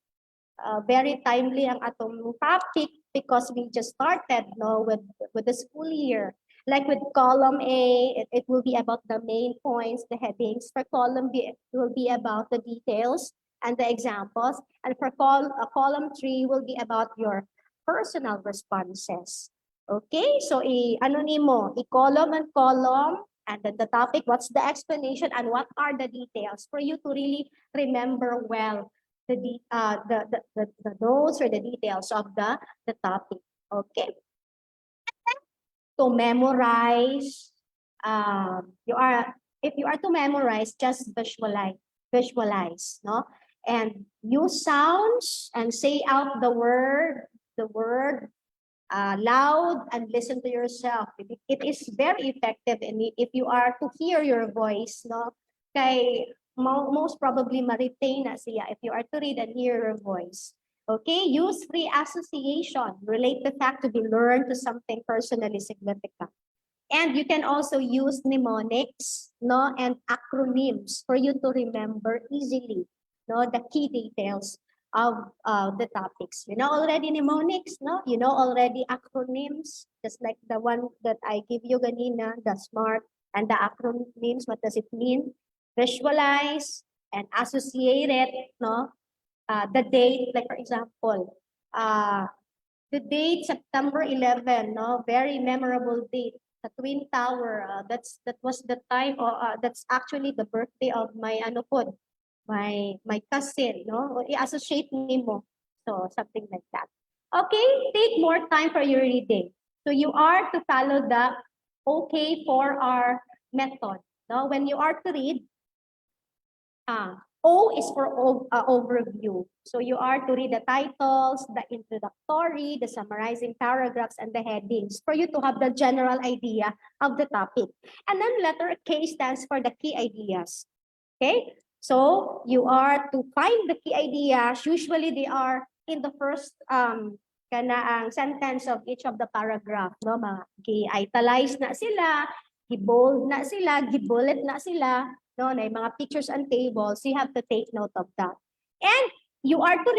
Very timely ang atong topic because we just started with the school year. Like with column A, it will be about the main points, the headings. For column B, it will be about the details and the examples. And for column 3 will be about your personal responses. Okay, so ano nimo, i-column and column, and then the topic, what's the explanation, and what are the details for you to really remember well the notes or the details of the topic. Okay. To memorize, if you are to memorize, just visualize, no? And use sounds and say out the word loud and listen to yourself. It is very effective if you are to hear your voice, no? Kay most probably ma-retain na siya if you are to read and hear your voice. Okay, use free association. Relate the fact to be learned to something personally significant. And you can also use mnemonics, no, and acronyms for you to remember easily, no, the key details of the topics. You know already mnemonics, no? You know already acronyms, just like the one that I give you ganina, the SMART, and the acronyms. What does it mean? Visualize and associate it, no? The date, like for example, the date September 11, no? Very memorable date. The Twin Tower. That was the time, that's actually the birthday of my my cousin, no? I-associate nimo. So something like that. Okay, take more time for your reading. So you are to follow the OK4R method. No, when you are to read, O is for overview. So you are to read the titles, the introductory, the summarizing paragraphs, and the headings for you to have the general idea of the topic. And then letter K stands for the key ideas. Okay? So you are to find the key ideas. Usually they are in the first sentence of each of the paragraph. No? Gi-italize na sila, gi-bold na sila, gi-bullet na sila. No, na mga pictures and tables, you have to take note of that. And you are to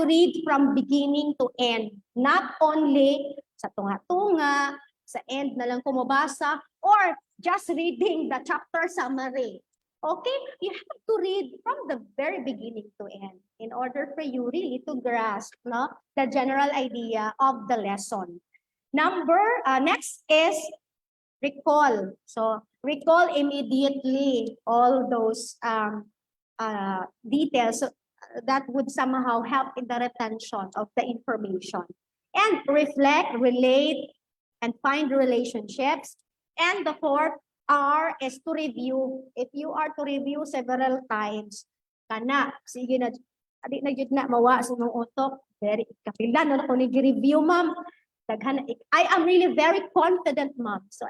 read from beginning to end, not only sa tunga-tunga, sa end na lang kumabasa, or just reading the chapter summary. Okay? You have to read from the very beginning to end in order for you really to grasp the general idea of the lesson. Next is recall. So recall immediately all those details that would somehow help in the retention of the information. And reflect, relate, and find relationships. And the fourth R is to review. If you are to review several times, kana, sige na, adi na yun na mawa sa mong utok, very kapila na ako nag-review, ma'am. I am really very confident, ma'am. So,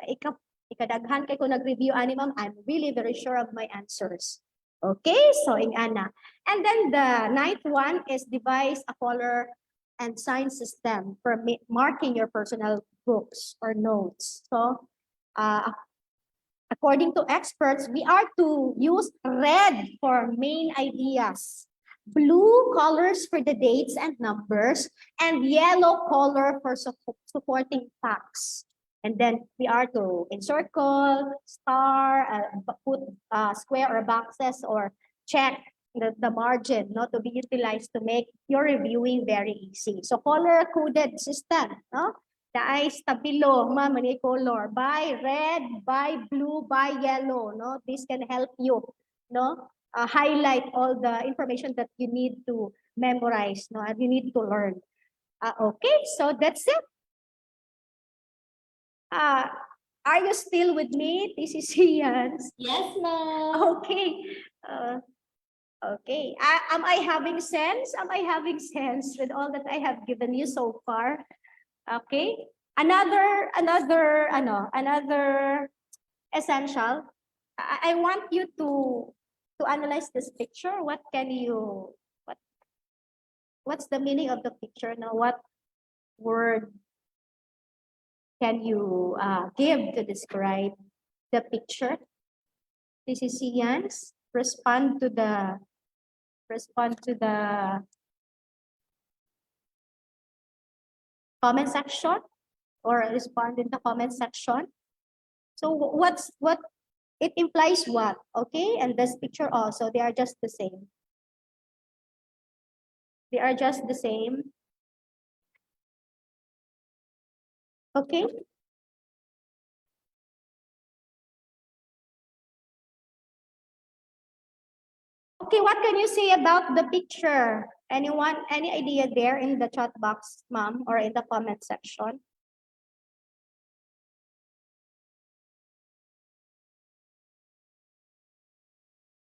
ikadaghan kay ko nag-review ani, ma'am, I'm really very sure of my answers. Okay, so ingana. And then the ninth one is devise a color and sign system for marking your personal books or notes. So, according to experts, we are to use red for main ideas, blue colors for the dates and numbers, and yellow color for supporting facts. And then we are to encircle, star, put square or boxes, or check the margin to be utilized to make your reviewing very easy. So color-coded system, the eyes tabilo, many color, by red, by blue, by yellow, this can help you, highlight all the information that you need to memorize, and you need to learn. Okay, so that's it. Are you still with me, TCCians? Yes, ma'am. Okay. Okay. Am I having sense? Am I having sense with all that I have given you so far? Okay. Another essential. I want you to analyze this picture. What's the meaning of the picture? Now, what word can you give to describe the picture? TCCians, respond to the comment section, or respond in the comment section. So what it implies what? Okay, and this picture also, they are just the same. They are just the same. Okay. Okay, what can you say about the picture? Anyone, any idea there in the chat box, ma'am, or in the comment section?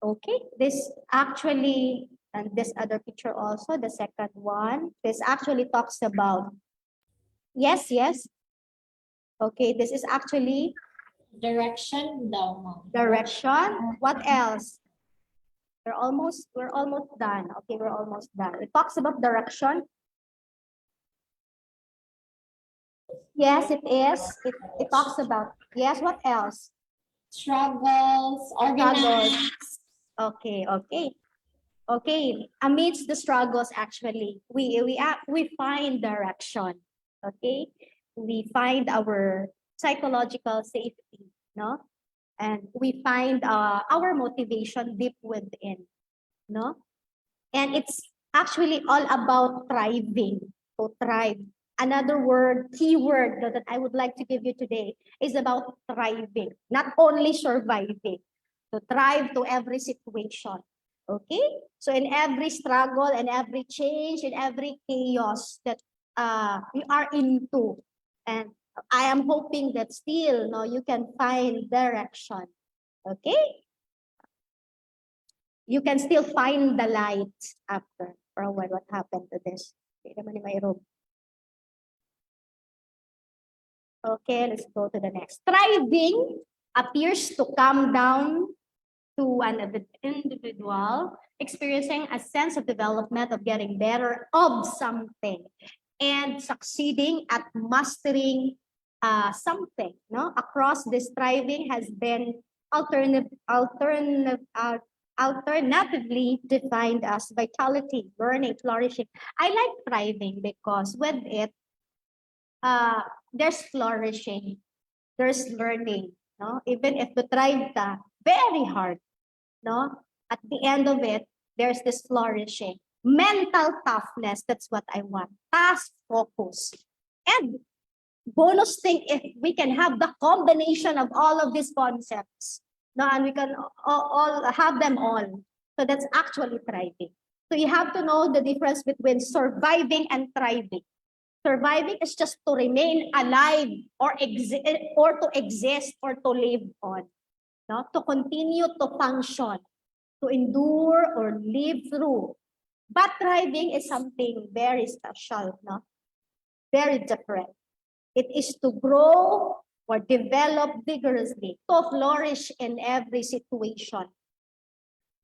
Okay, this actually, and this other picture also, the second one, this actually talks about, yes. Okay, this is actually Direction daw, ma'am. direction. What else? We're almost done. Okay, we're almost done. It talks about direction. Yes, it is. It talks about, yes, what else? Struggles, organize. Okay. Amidst the struggles, actually, we find direction. Okay, we find our psychological safety, and we find our motivation deep within, and it's actually all about thriving. To thrive. Another word, keyword that I would like to give you today is about thriving, not only surviving. To thrive to every situation. Okay? So in every struggle and every change, in every chaos that we are into, and I am hoping that still you can find direction. Okay? You can still find the light after. For a while, what happened to this? Okay, naman ni Mayroon. Okay, let's go to the next. Thriving appears to come down to an individual experiencing a sense of development, of getting better of something, and succeeding at mastering something. Across this, thriving has been alternatively defined as vitality, learning, flourishing. I like thriving because with it, there's flourishing, there's learning, no? Even if the tried ka, very hard, no? At the end of it, there's this flourishing. Mental toughness, that's what I want. Task focus. And bonus thing, if we can have the combination of all of these concepts, no, and we can all have them all. So that's actually thriving. So you have to know the difference between surviving and thriving. Surviving is just to remain alive or to exist or to live on, no? To continue to function, to endure or live through. But thriving is something very special, no? Very different. It is to grow or develop vigorously, to flourish in every situation,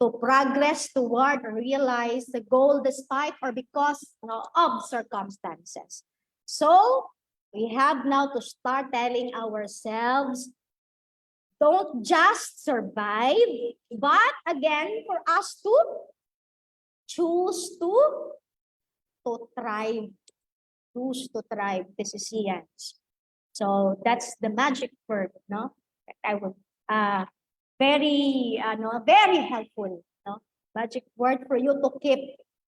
to progress toward or realize the goal despite or because, of circumstances. So we have now to start telling ourselves, don't just survive, but again, for us to choose to thrive. Choose to thrive. This is Ian's. So that's the magic word, no? That I would very very helpful, no? Magic word for you to keep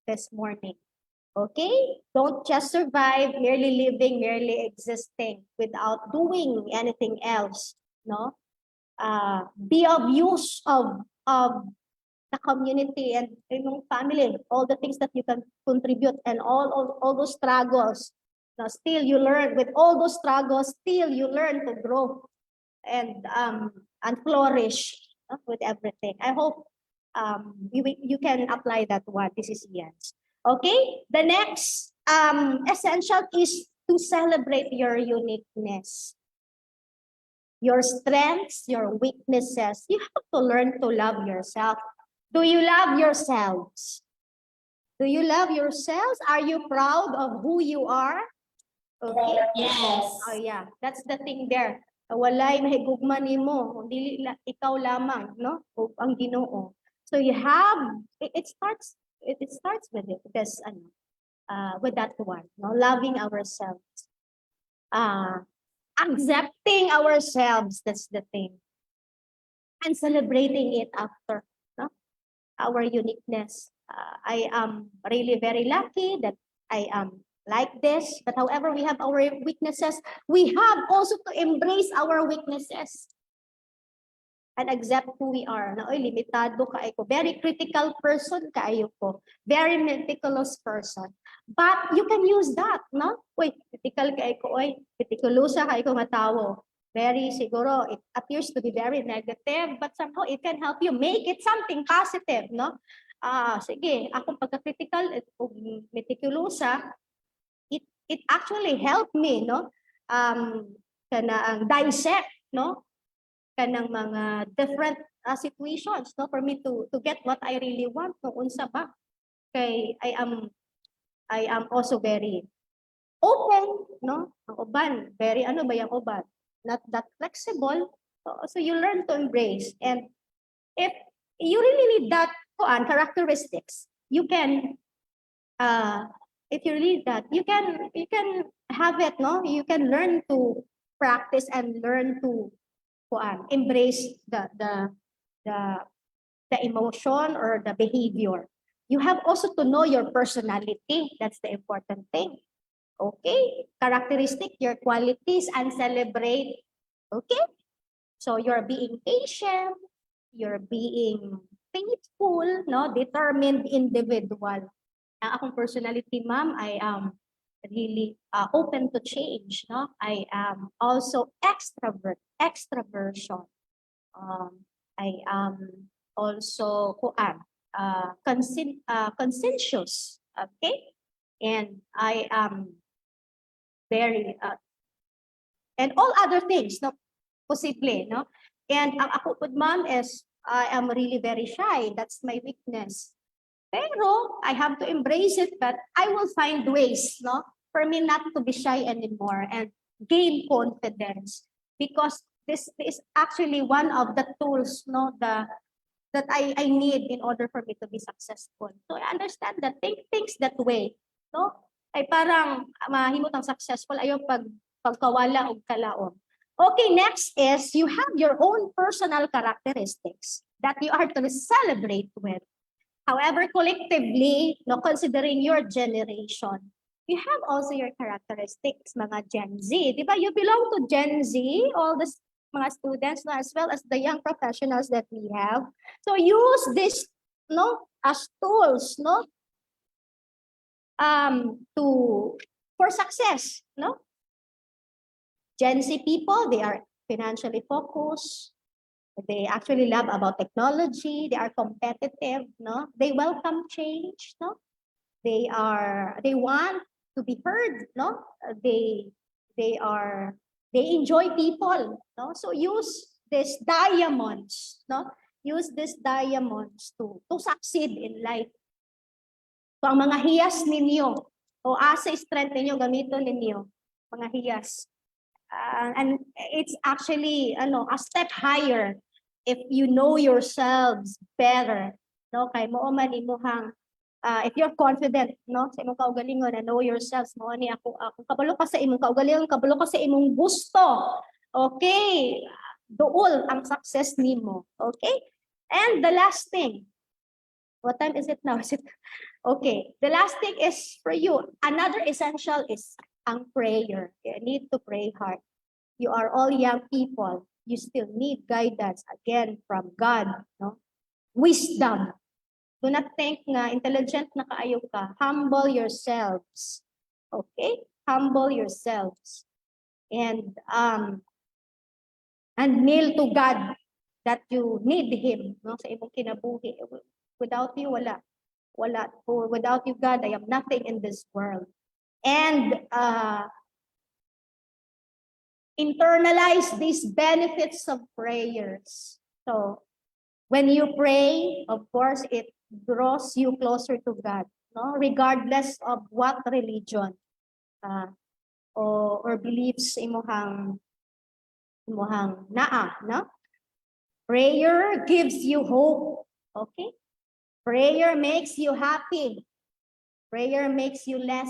this morning. Okay? Don't just survive merely living, merely existing without doing anything else, no? Be of use of the community and family, all the things that you can contribute and all those struggles. Now, still you learn with all those struggles, still you learn to grow and flourish, with everything. I hope you can apply that one. This is Ian's. Okay, the next essential is to celebrate your uniqueness, your strengths, your weaknesses. You have to learn to love yourself. Do you love yourselves? Do you love yourselves? Are you proud of who you are? Okay. Yes. Oh yeah, that's the thing there. Walay mahigugma nimo, dili ikaw lamang, no? O ang Ginoo. So you have it starts with it because with that one, no? Loving ourselves. Accepting ourselves, that's the thing. And celebrating it after, no? Our uniqueness. I am really very lucky that I am like this. But however, we have our weaknesses. We have also to embrace our weaknesses and accept who we are. Na, oy, limitado ka ko. Very critical person kayo ko. Very meticulous person. But you can use that, no? Uy, critical ka ko. Oy, meticulosa ka ko matawo. Very siguro, it appears to be very negative, but somehow it can help you make it something positive, no? Sige, ako pagka-critical, meticulosa, it actually helped me, no? Dissect, no? Kanang mga different situations, no? For me to get what I really want, no? Unsa ba? Kay I am also very open, no? Ang uban, very ano ba yung uban? Not that flexible. So you learn to embrace. And if you really need that characteristics, you can if you need that, you can have it, no? You can learn to practice and learn to embrace the emotion or the behavior. You have also to know your personality. That's the important thing. Okay, characteristic, your qualities, and celebrate. Okay, so you're being patient, you're being faithful, no, determined individual. Ang akong personality, ma'am, I am really open to change, no. I am also extraversion. I am also conscientious. Okay, and I am very and all other things, no, posible, no. And ang ako po, ma'am, is I am really very shy. That's my weakness. Pero I have to embrace it, but I will find ways, no, for me not to be shy anymore and gain confidence, because this is actually one of the tools, no, that I need in order for me to be successful. So I understand that think things that way, no. ay parang mahimutang successful ayo pagkawala og kalaom. Okay, next is you have your own personal characteristics that you are to celebrate with. However, collectively, no, considering your generation, you have also your characteristics, mga Gen Z. Di ba? You belong to Gen Z, all the mga students, no, as well as the young professionals that we have. So use this, no, as tools, no, for success, no? Gen Z people, they are financially focused. They actually love about technology. They are competitive, no? They welcome change, no? They want to be heard, no? They enjoy people, no? So use these diamonds, no? Use these diamonds to succeed in life. So ang mga hiyas ninyo o asa strength ninyo gamiton ninyo, mga hiyas. And it's actually a step higher if you know yourselves better, no? Kay mo man imuhang if you're confident, no, sa imong kaugalingon na know yourselves, mo ani ako kabalo ka sa imong kaugalingon, kabalo ka sa imong gusto. Okay, duol ang success nimo. Okay? And the last thing, what time is it now? Is it okay? The last thing is for you. Another essential is ang prayer. You need to pray hard. You are all young people. You still need guidance again from God, no? Wisdom. Do not think na intelligent na kaayo ka. Humble yourselves. Okay? Humble yourselves. And kneel to God that you need Him, no, sa imong kinabuhi. Without you, wala. Without you, God, I am nothing in this world. And internalize these benefits of prayers. So when you pray, of course, it draws you closer to God, no? Regardless of what religion or beliefs imuhang naa, no? Prayer gives you hope, okay? Prayer makes you happy. Prayer makes you less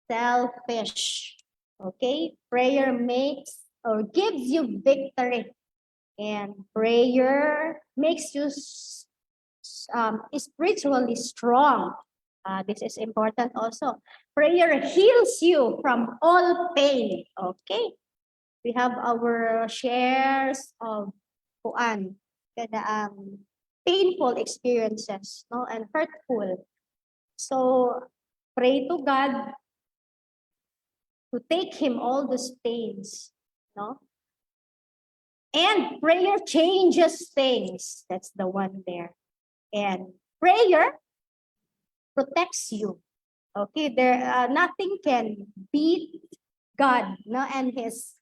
selfish, okay? Prayer makes or gives you victory. And prayer makes you spiritually strong. This is important also. Prayer heals you from all pain. Okay? We have our shares of painful experiences, no, and hurtful. So pray to God to take Him all those pains, no? And prayer changes things. That's the one there. And prayer protects you. Okay, there nothing can beat God, no, and His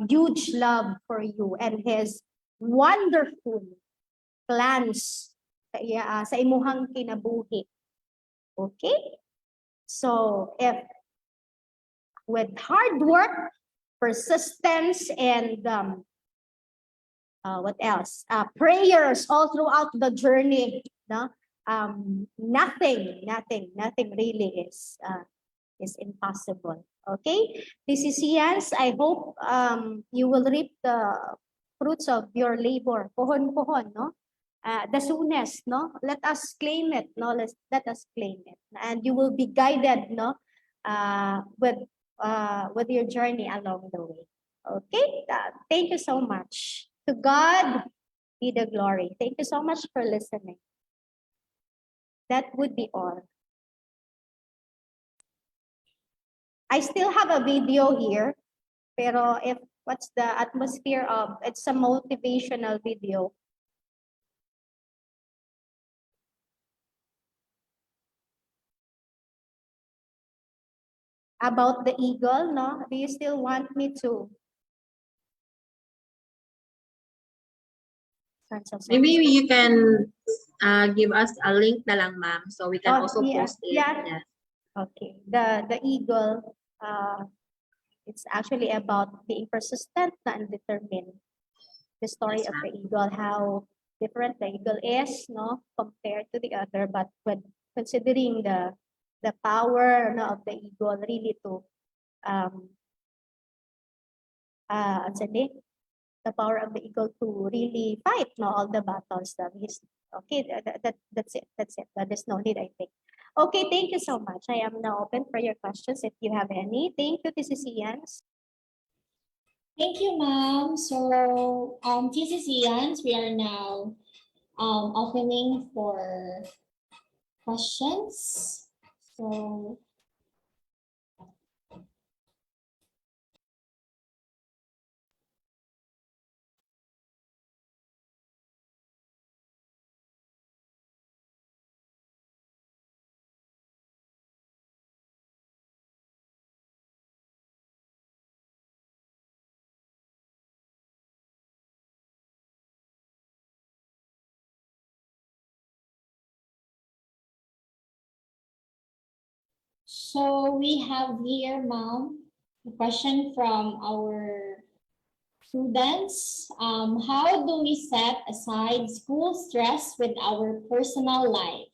huge love for you and His wonderful plans sa imuhang kinabuhi. Okay, so if with hard work, persistence, and what else? Prayers all throughout the journey, no? Nothing really is impossible. Okay, TCCians, I hope you will reap the fruits of your labor. Pohon, no? The soonest, no? Let us claim it, no? Let us claim it, and you will be guided, no? With your journey along the way. Okay, thank you so much. To God be the glory. Thank you so much for listening. That would be all. I still have a video here, pero if what's the atmosphere of, it's a motivational video. About the eagle, no? Do you still want me to? Maybe you can give us a link na lang, ma'am, so we can also yeah, post it. yeah. Yes. Okay, the eagle, it's actually about being persistent and determined. The story Yes, of the eagle, how different the eagle is, no, compared to the other, but when considering the the power no, of the eagle really to the power of the eagle to really fight no, all the battles that is okay. That's it. That's it. There's no need, I think. Okay, thank you so much. I am now open for your questions if you have any. Thank you, TCCians. Thank you, ma'am. So, TCCians, we are now opening for questions. So, so we have here, ma'am, a question from our students. How do we set aside school stress with our personal life?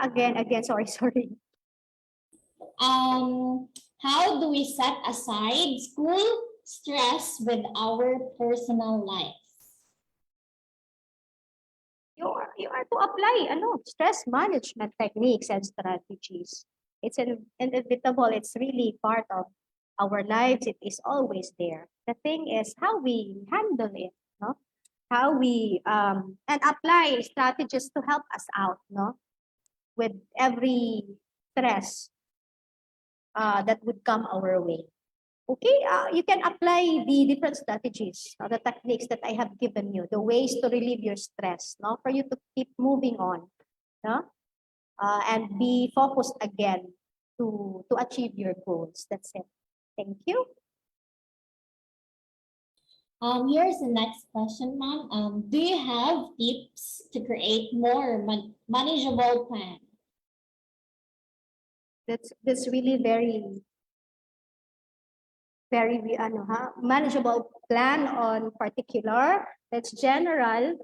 Again, sorry, sorry. How do we set aside school stress with our personal life? You are to apply stress management techniques and strategies. It's inevitable. It's really part of our lives. It is always there. The thing is how we handle it, no? How we and apply strategies to help us out, no? With every stress that would come our way. Okay, you can apply the different strategies, the techniques that I have given you, the ways to relieve your stress, no, for you to keep moving on, no, and be focused again to achieve your goals. That's it. Thank you. Here's the next question, ma'am. Do you have tips to create more manageable plan? That's really very manageable plan on particular. That's general.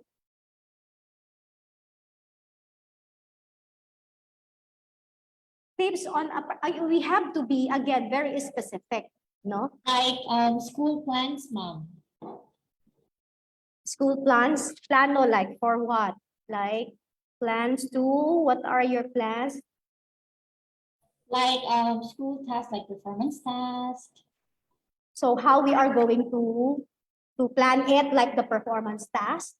Tips on we have to be again very specific, no? Like school plans, ma'am. School plans, plano like for what? Like plans to, what are your plans? Like school tasks, like performance tasks. So how we are going to plan it like the performance task?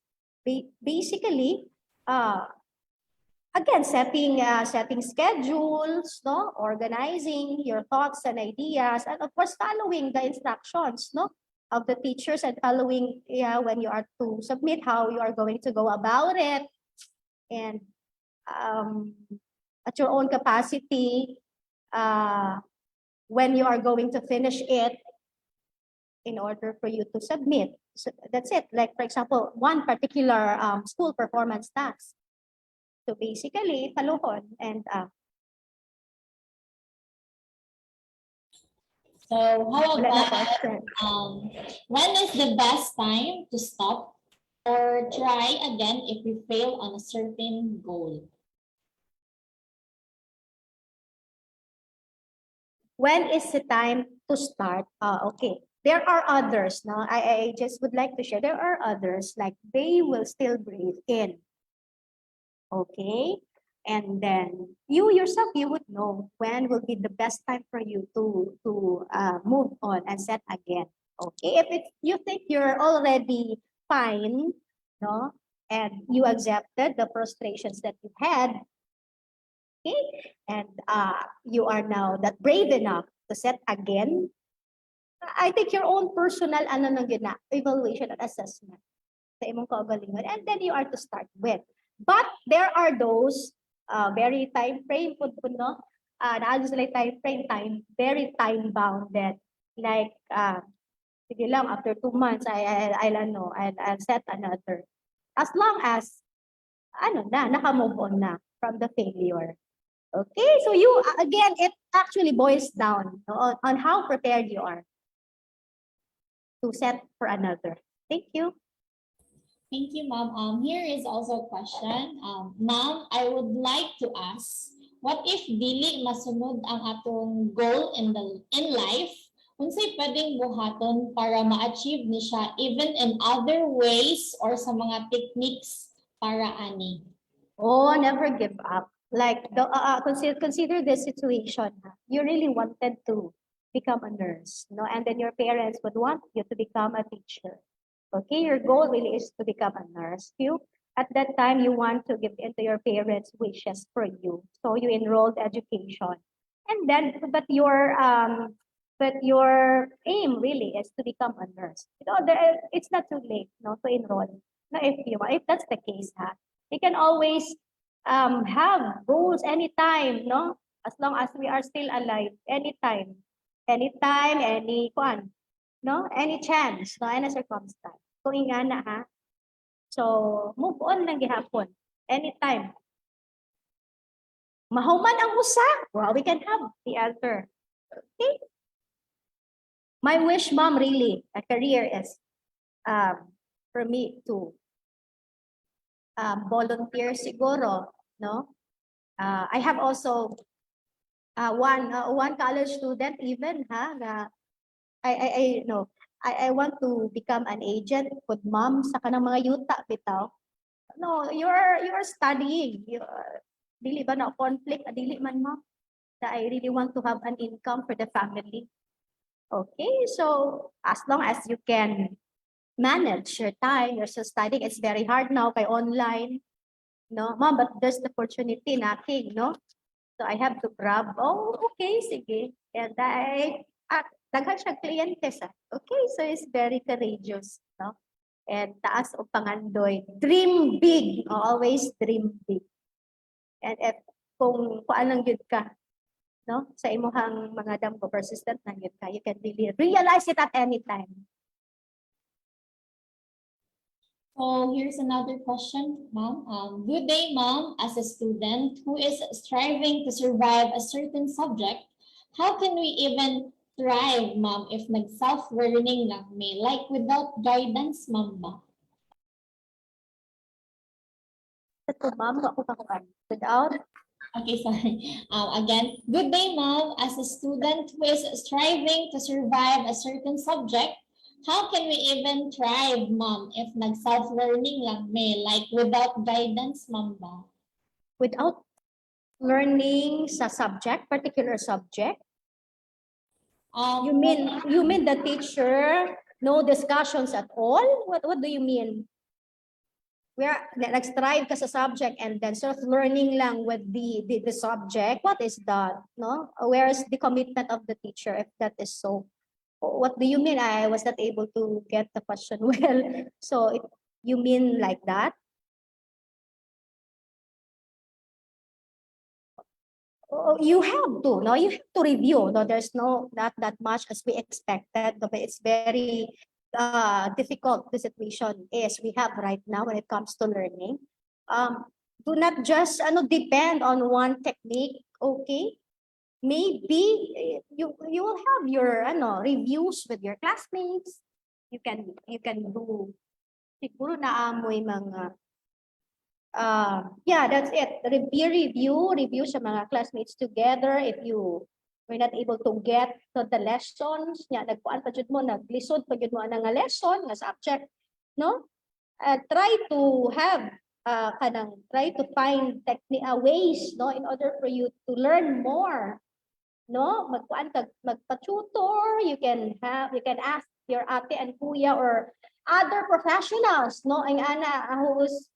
Basically, again, setting schedules, no, organizing your thoughts and ideas, and of course following the instructions, no, of the teachers, and following when you are to submit how you are going to go about it, and at your own capacity when you are going to finish it in order for you to submit. So that's it. Like for example, one particular school performance task. So basically, taluhon and So how wala na about question. when is the best time to stop or try again if we fail on a certain goal? When is the time to start? Okay. There are others. Now, I just would like to share. There are others, like they will still breathe in. Okay. And then you yourself, you would know when will be the best time for you to move on and set again. Okay. If you think you're already fine, no, and you accepted the frustrations that you had, okay, and you are now that brave enough to set again, I think your own personal evaluation and assessment sa imong kaugalingon, and then you are to start with. But there are those very time frame no, naa just like time frame, very time bounded, like sige lang after 2 months I'll set another, as long as naka-move on na from the failure. Okay, so you again, it actually boils down on how prepared you are. to set for another. Thank you. Thank you, ma'am. Here is also a question. Ma'am, I would like to ask, what if dili masunod ang atong goal in life? Unsay pwedeng buhaton para ma-achieve ni siya even in other ways or sa mga techniques para ani? Oh, never give up. Like, consider this situation. You really wanted to become a nurse, no? And then your parents would want you to become a teacher. Okay, your goal really is to become a nurse. At that time, you want to give in to your parents' wishes for you. So you enrolled education. And then, but your aim really is to become a nurse. It's not too late, no, to enroll. No, if that's the case, you can always have goals anytime, no? As long as we are still alive, anytime, no? Any chance, no? Any circumstance. Kung ingana, ha? So, move on lang gihapon. Anytime. Mahuman ang usa. Well, we can have the answer. Okay? My wish, mom, really, a career is for me to volunteer siguro, no? I have also one college student even, na I want to become an agent with mom sa kanang mga yuta bitaw. No, you're studying. Dili ba na conflict? Dili man mo. That I really want to have an income for the family. Okay, so as long as you can manage your time, you're still studying. It's very hard now kay online. No, mom, but there's the opportunity natin, no? So I have to grab. Oh, okay, sige. And daghan siya kliyente sa. Okay, so it's very courageous, no? And taas o pangandoy. Dream big. Always dream big. And if kung lang yun ka, no? Sa imuhang mga damgo persistent lang yun ka, you can really realize it at any time. So here's another question, ma'am. Good day, ma'am. As a student who is striving to survive a certain subject, how can we even thrive, ma'am, if nag-self-learning lang may, like without guidance, ma'am ba? Ito, ma'am, ako without. Okay, sorry. Again, good day, ma'am. As a student who is striving to survive a certain subject, how can we even thrive, ma'am, if nag-self-learning lang may, like without guidance, ma'am ba? Without learning sa subject, particular subject? You mean the teacher, no discussions at all? What do you mean? Where nag-strive ka sa subject and then sort of learning lang with the subject. What is that? No? Where is the commitment of the teacher if that is so? What do you mean? I was not able to get the question well. So you mean like that? You have to, no? You have to review. No, there's not that much as we expected. But it's very difficult. The situation is we have right now when it comes to learning. Do not just depend on one technique. Okay, maybe you will have your reviews with your classmates. You can do siguro naamoy mga yeah, that's it. Review sa mga classmates together. If you were not able to get to the lessons, nagkuan pa jud mo, naglisod pa jud mo ang nga lesson, nga subject, no? Try to have try to find ways, no, in order for you to learn more, no? Magpa-tutor, you can ask your ate and kuya or other professionals, no, ang who's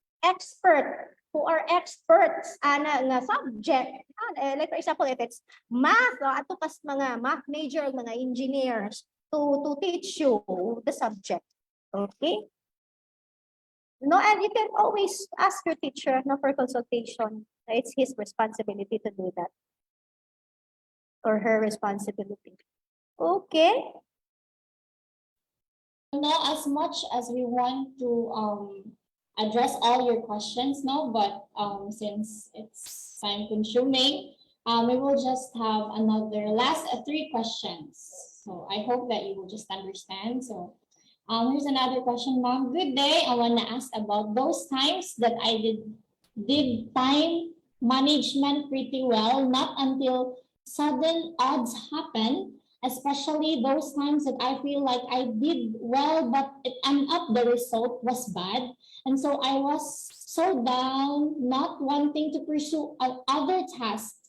who are experts nga subject. Like for example, if it's math, ato pas mga math major, mga engineers to teach you the subject. Okay? No, and you can always ask your teacher for consultation. It's his responsibility to do that. Or her responsibility. Okay? No, as much as we want to address all your questions, no, but since it's time consuming, we will just have another last 3 questions. So I hope that you will just understand. So Here's another question, Mom. Good day. I want to ask about those times that I did time management pretty well, not until sudden odds happen, especially those times that I feel like I did well, but it ended up the result was bad. And so I was so down, not wanting to pursue other tasks,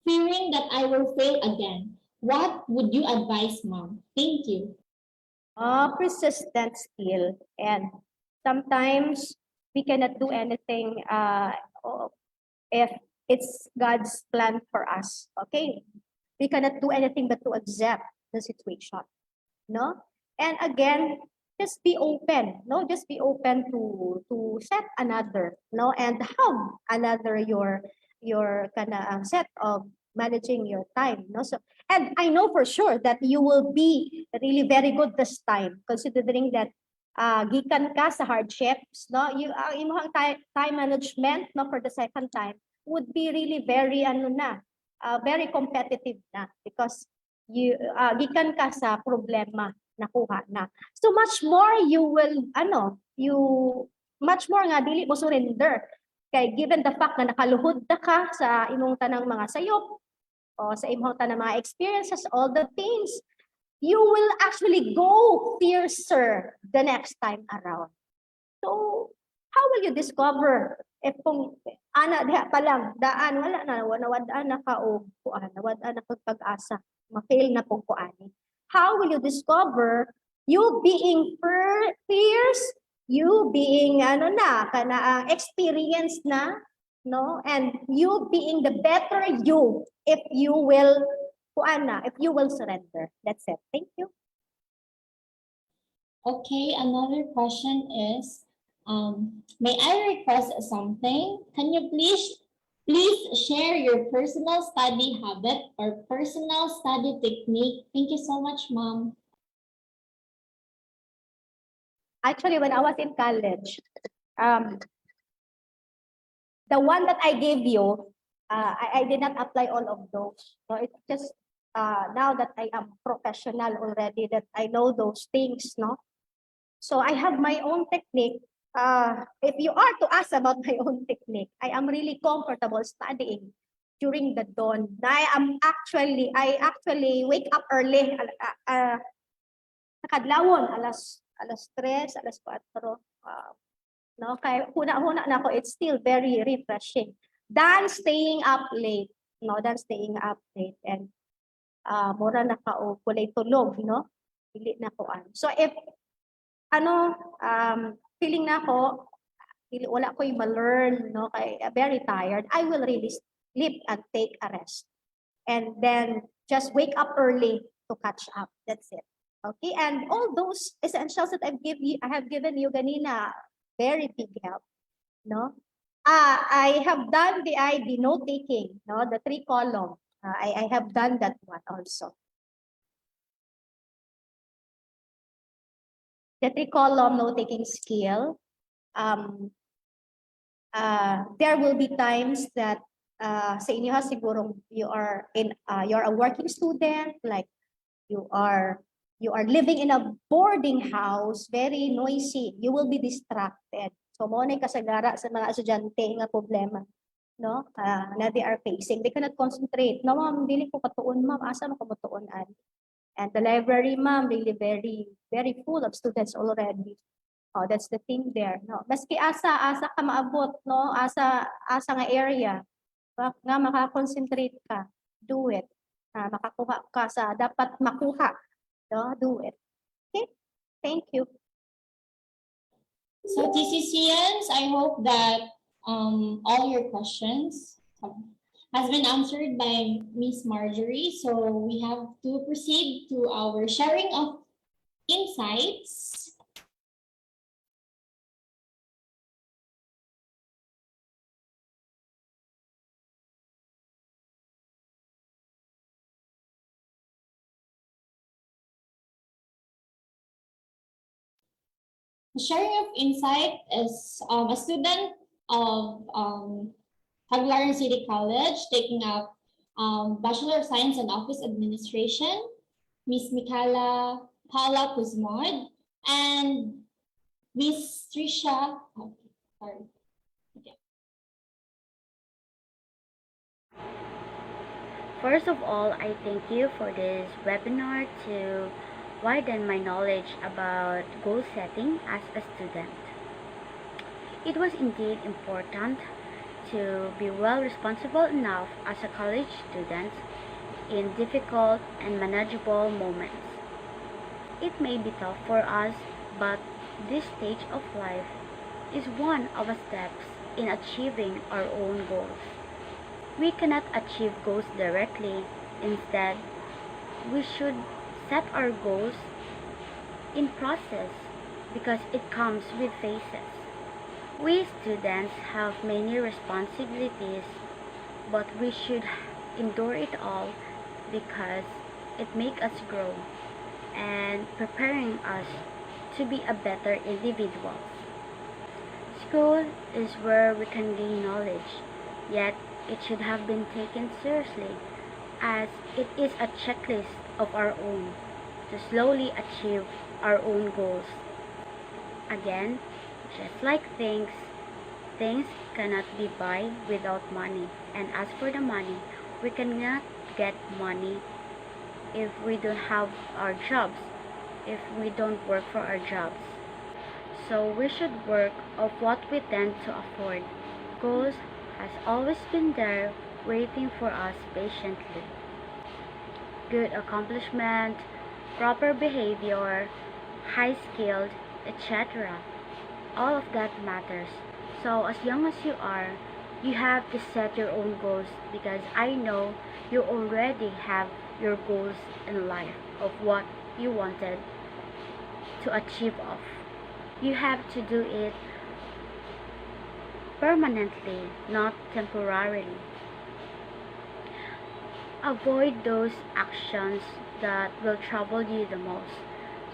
fearing that I will fail again. What would you advise, Mom? Thank you. Persistent skill, and sometimes we cannot do anything if it's God's plan for us. Okay, we cannot do anything but to accept the situation, no? And again, just be open, no? Just be open to set another, no? And have another your kind of set of managing your time, no? So, and I know for sure that you will be really very good this time, considering that gikan ka sa hardships, no? Yung time management, no, for the second time would be really very very competitive na, because gikan ka sa problema, nakuha na. So much more you will much more nga dili mo surrender, kay given the fact na nakaluhod na ka sa imong tanang mga sayop o sa imong tanang mga experiences, all the things, you will actually go fiercer the next time around. So how will you discover if kung ana diha pa lang daan wala na nawad-an na ka og kuan, nawad-an na kag pag-asa, ma-fail na pong kuani? How will you discover you being fierce, you being experienced na, no, and you being the better you if you will if you will surrender? That's it. Thank you. Okay, another question is, may I request something? Can you please share your personal study habit or personal study technique? Thank you so much, Mom. Actually, when I was in college, the one that I gave you, I did not apply all of those. So it's just now that I am professional already, that I know those things, no? So I have my own technique. If you are to ask about my own technique, I am really comfortable studying during the dawn. I actually wake up early. Nakadlawon, alas 3, alas 4. No, kaya huna-huna na ako, it's still very refreshing than staying up late, no, and mura na ka o kulay tulog, no, dili na ko an. So if feeling na ako wala ko yung ma-learn, no, kay very tired, I will really sleep and take a rest, and then just wake up early to catch up. That's it. Okay, and all those essentials that I have given you ganina, very big help, no? I have done the note taking, no, the 3 column. I have done that one also. The 3 column note taking skill. There will be times that sa inyo siguro you're a working student, like you are living in a boarding house, very noisy, you will be distracted. So mo na kasagara sa mga estudyante nga problema, no, na they are facing. They cannot concentrate. No, ma'am, dili ko katuon, ma'am, asa mo ko matuonan? And the library, ma'am, really very, very full of students already. Oh, that's the thing there, no. Maski asa ka maabot, no, asa nga area, nga makakonsentrate ka, do it. Makakuha ka sa dapat makuha, no, do it. Okay, thank you. So TCCians, I hope that all your questions has been answered by Miss Marjorie. So we have to proceed to our sharing of insights. Sharing of insight is a student of Tagbilaran City College taking up Bachelor of Science in Office Administration, Miss Mikala Paula Kuzmod, And Miss Trisha, oh, sorry. First of all, I thank you for this webinar to widen my knowledge about goal setting as a student. It was indeed important to be well responsible enough as a college student in difficult and manageable moments. It may be tough for us, but this stage of life is one of the steps in achieving our own goals. We cannot achieve goals directly. Instead, we should set our goals in process because it comes with phases. We students have many responsibilities, but we should endure it all because it makes us grow and preparing us to be a better individual. School is where we can gain knowledge, yet it should have been taken seriously as it is a checklist of our own to slowly achieve our own goals. Again, just like things cannot be buy without money. And as for the money, we cannot get money if we don't have our jobs, if we don't work for our jobs. So we should work of what we tend to afford. Goals has always been there waiting for us patiently. Good accomplishment, proper behavior, high skilled, etc. All of that matters. So as young as you are, you have to set your own goals because I know you already have your goals in life of what you wanted to achieve of. You have to do it permanently, not temporarily. Avoid those actions that will trouble you the most.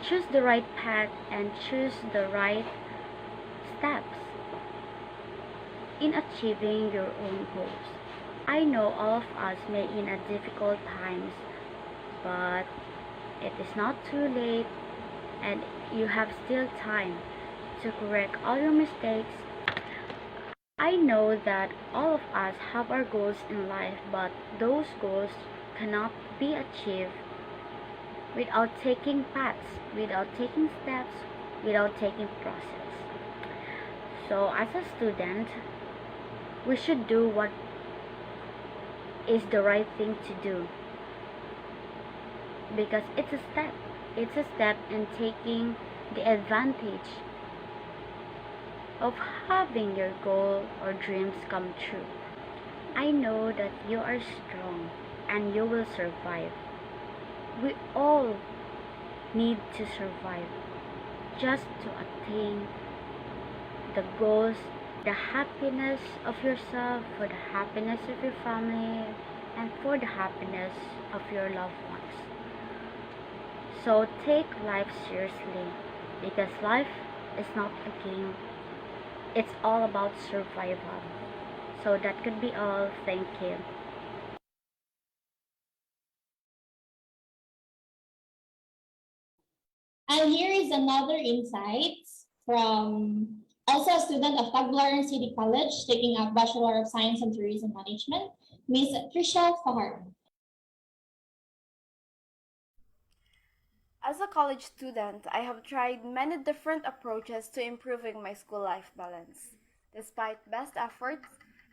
Choose the right path and choose the right steps in achieving your own goals. I know all of us may in a difficult times, but it is not too late and you have still time to correct all your mistakes. I know that all of us have our goals in life, but those goals cannot be achieved without taking paths, without taking steps, without taking process. So as a student, we should do what is the right thing to do because it's a step. It's a step in taking the advantage of having your goal or dreams come true. I know that you are strong and you will survive. We all need to survive just to attain the goals, the happiness of yourself, for the happiness of your family, and for the happiness of your loved ones. So take life seriously because life is not a game. It's all about survival. So that could be all. Thank you. And here is another insight from also a student of Tagbilaran City College taking a Bachelor of Science in Tourism Management, Ms. Trisha Fahar. As a college student, I have tried many different approaches to improving my school life balance. Despite best efforts,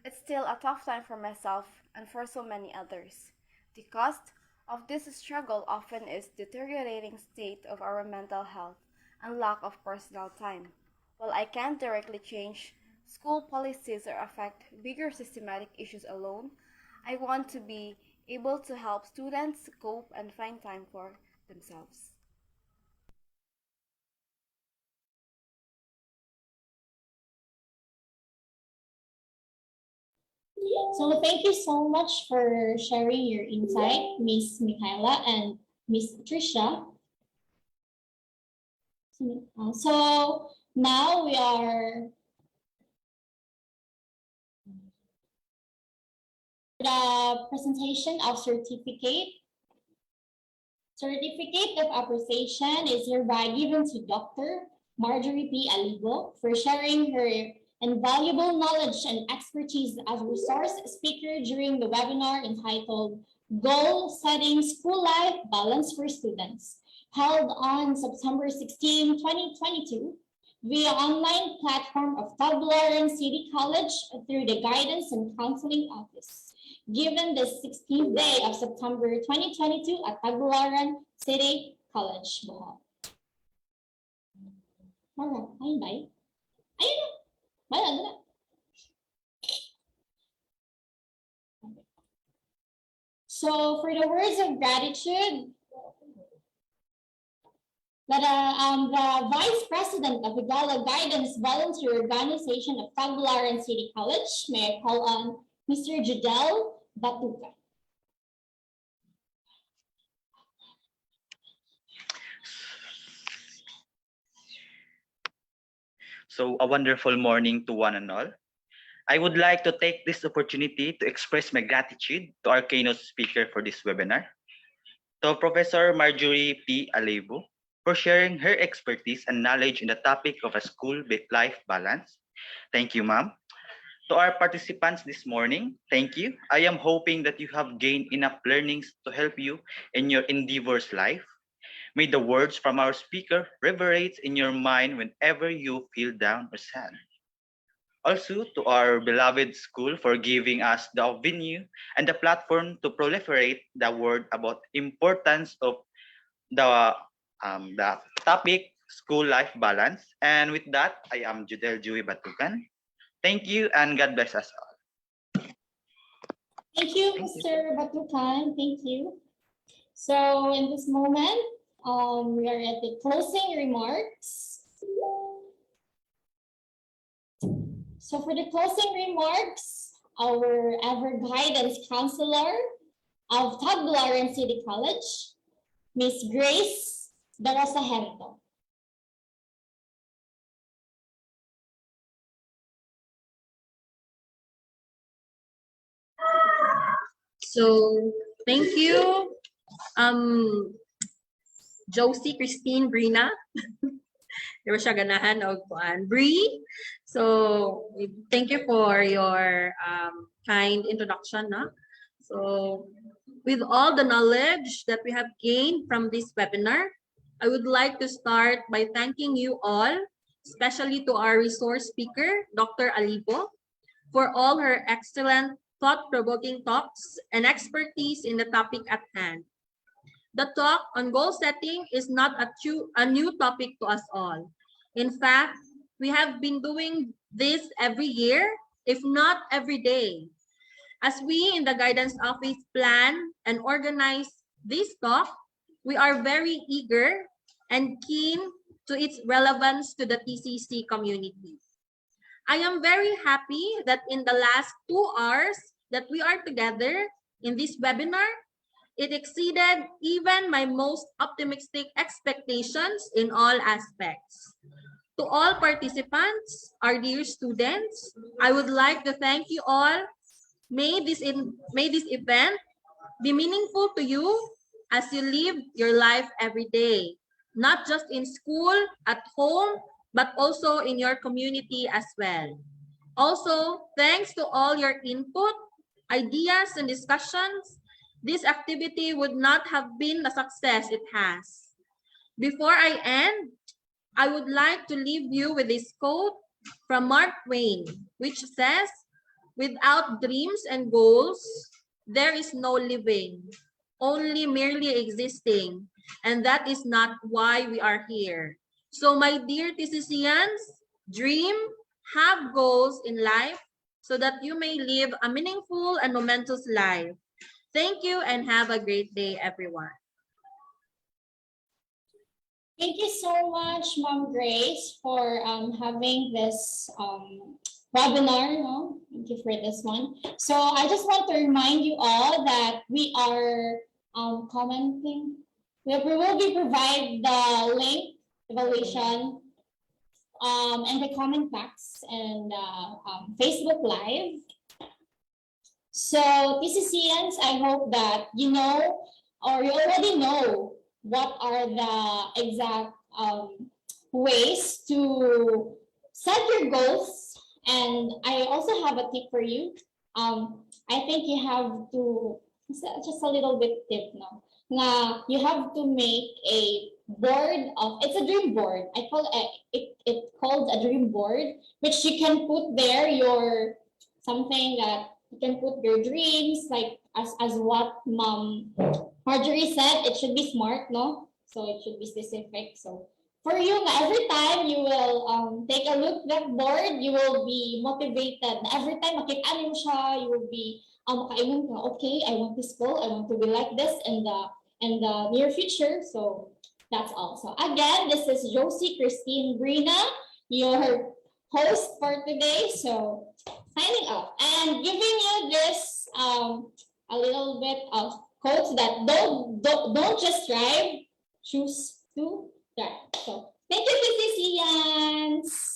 it's still a tough time for myself and for so many others. The cost of this struggle often is deteriorating state of our mental health and lack of personal time. While I can't directly change school policies or affect bigger systematic issues alone, I want to be able to help students cope and find time for themselves. So thank you so much for sharing your insight, Miss Michaela and Miss Trisha. So now we are the presentation of certificate Certificate of Appreciation is hereby given to Dr. Marjorie P. Alibo for sharing her invaluable knowledge and expertise as a resource speaker during the webinar entitled Goal Setting School Life Balance for Students, held on September 16, 2022, via online platform of Tagbilaran City College through the Guidance and Counseling Office, given the 16th day of September 2022 at Tagbilaran City College, Bohol. Alright, ayun ba? Ayun na. Bayan na. So for the words of gratitude, the Vice President of the Gala Guidance Volunteer Organization of Tagbilaran City College, may I call on Mr. Judel Batuca. So a wonderful morning to one and all. I would like to take this opportunity to express my gratitude to our keynote speaker for this webinar, to Professor Marjorie P. Alibo, for sharing her expertise and knowledge in the topic of a school-life balance. Thank you, ma'am. To our participants this morning, thank you. I am hoping that you have gained enough learnings to help you in your endeavors life. May the words from our speaker reverberate in your mind whenever you feel down or sad. Also, to our beloved school for giving us the venue and the platform to proliferate the word about importance of the topic school life balance. And with that, I am Judel Jui Batukan. Thank you and God bless us all. Thank you, Mr. Batukan. Thank you. So in this moment, we are at the closing remarks. So for the closing remarks, our ever guidance counselor of Tagbilaran City College, Miss Grace Darasaherto. So, thank you, Josie Christine Brina. Di ba siya ganahan o kuan? Bree. So, thank you for your kind introduction. No? So, with all the knowledge that we have gained from this webinar, I would like to start by thanking you all, especially to our resource speaker, Dr. Alibo, for all her excellent thought-provoking talks and expertise in the topic at hand. The talk on goal setting is not a new topic to us all. In fact, we have been doing this every year, if not every day. As we in the guidance office plan and organize this talk, we are very eager and keen to its relevance to the TCC community. I am very happy that in the last 2 hours that we are together in this webinar, it exceeded even my most optimistic expectations in all aspects. To all participants, our dear students, I would like to thank you all. May this event be meaningful to you as you live your life every day, not just in school, at home, but also in your community as well. Also, thanks to all your input, ideas, and discussions, this activity would not have been the success it has. Before I end, I would like to leave you with this quote from Mark Twain, which says, "Without dreams and goals, there is no living, only merely existing, and that is not why we are here." So my dear TCCians, dream, have goals in life so that you may live a meaningful and momentous life. Thank you and have a great day, everyone. Thank you so much, Mom Grace, for having this webinar. No? Thank you for this one. So I just want to remind you all that we are commenting. We will be provide the link evaluation and the comment box and Facebook Live. So TCCians, I hope that you know or you already know what are the exact ways to set your goals. And I also have a tip for you. I think you have to, just a little bit tip, no? Na you have to make a board of, it's a dream board. I call it called a dream board, which you can put there your something that you can put your dreams, like as what Mom Marjorie said, it should be smart, no? So it should be specific. So for you, every time you will take a look at that board, you will be motivated. Every time makita mo siya, you will be makaingon ka, okay, I want this goal, I want to be like this in the near future. So that's all. So again, this is Josie Christine Brina, your host for today. So signing off and giving you this a little bit of quotes that don't just strive, choose to thrive. So thank you, Physicians.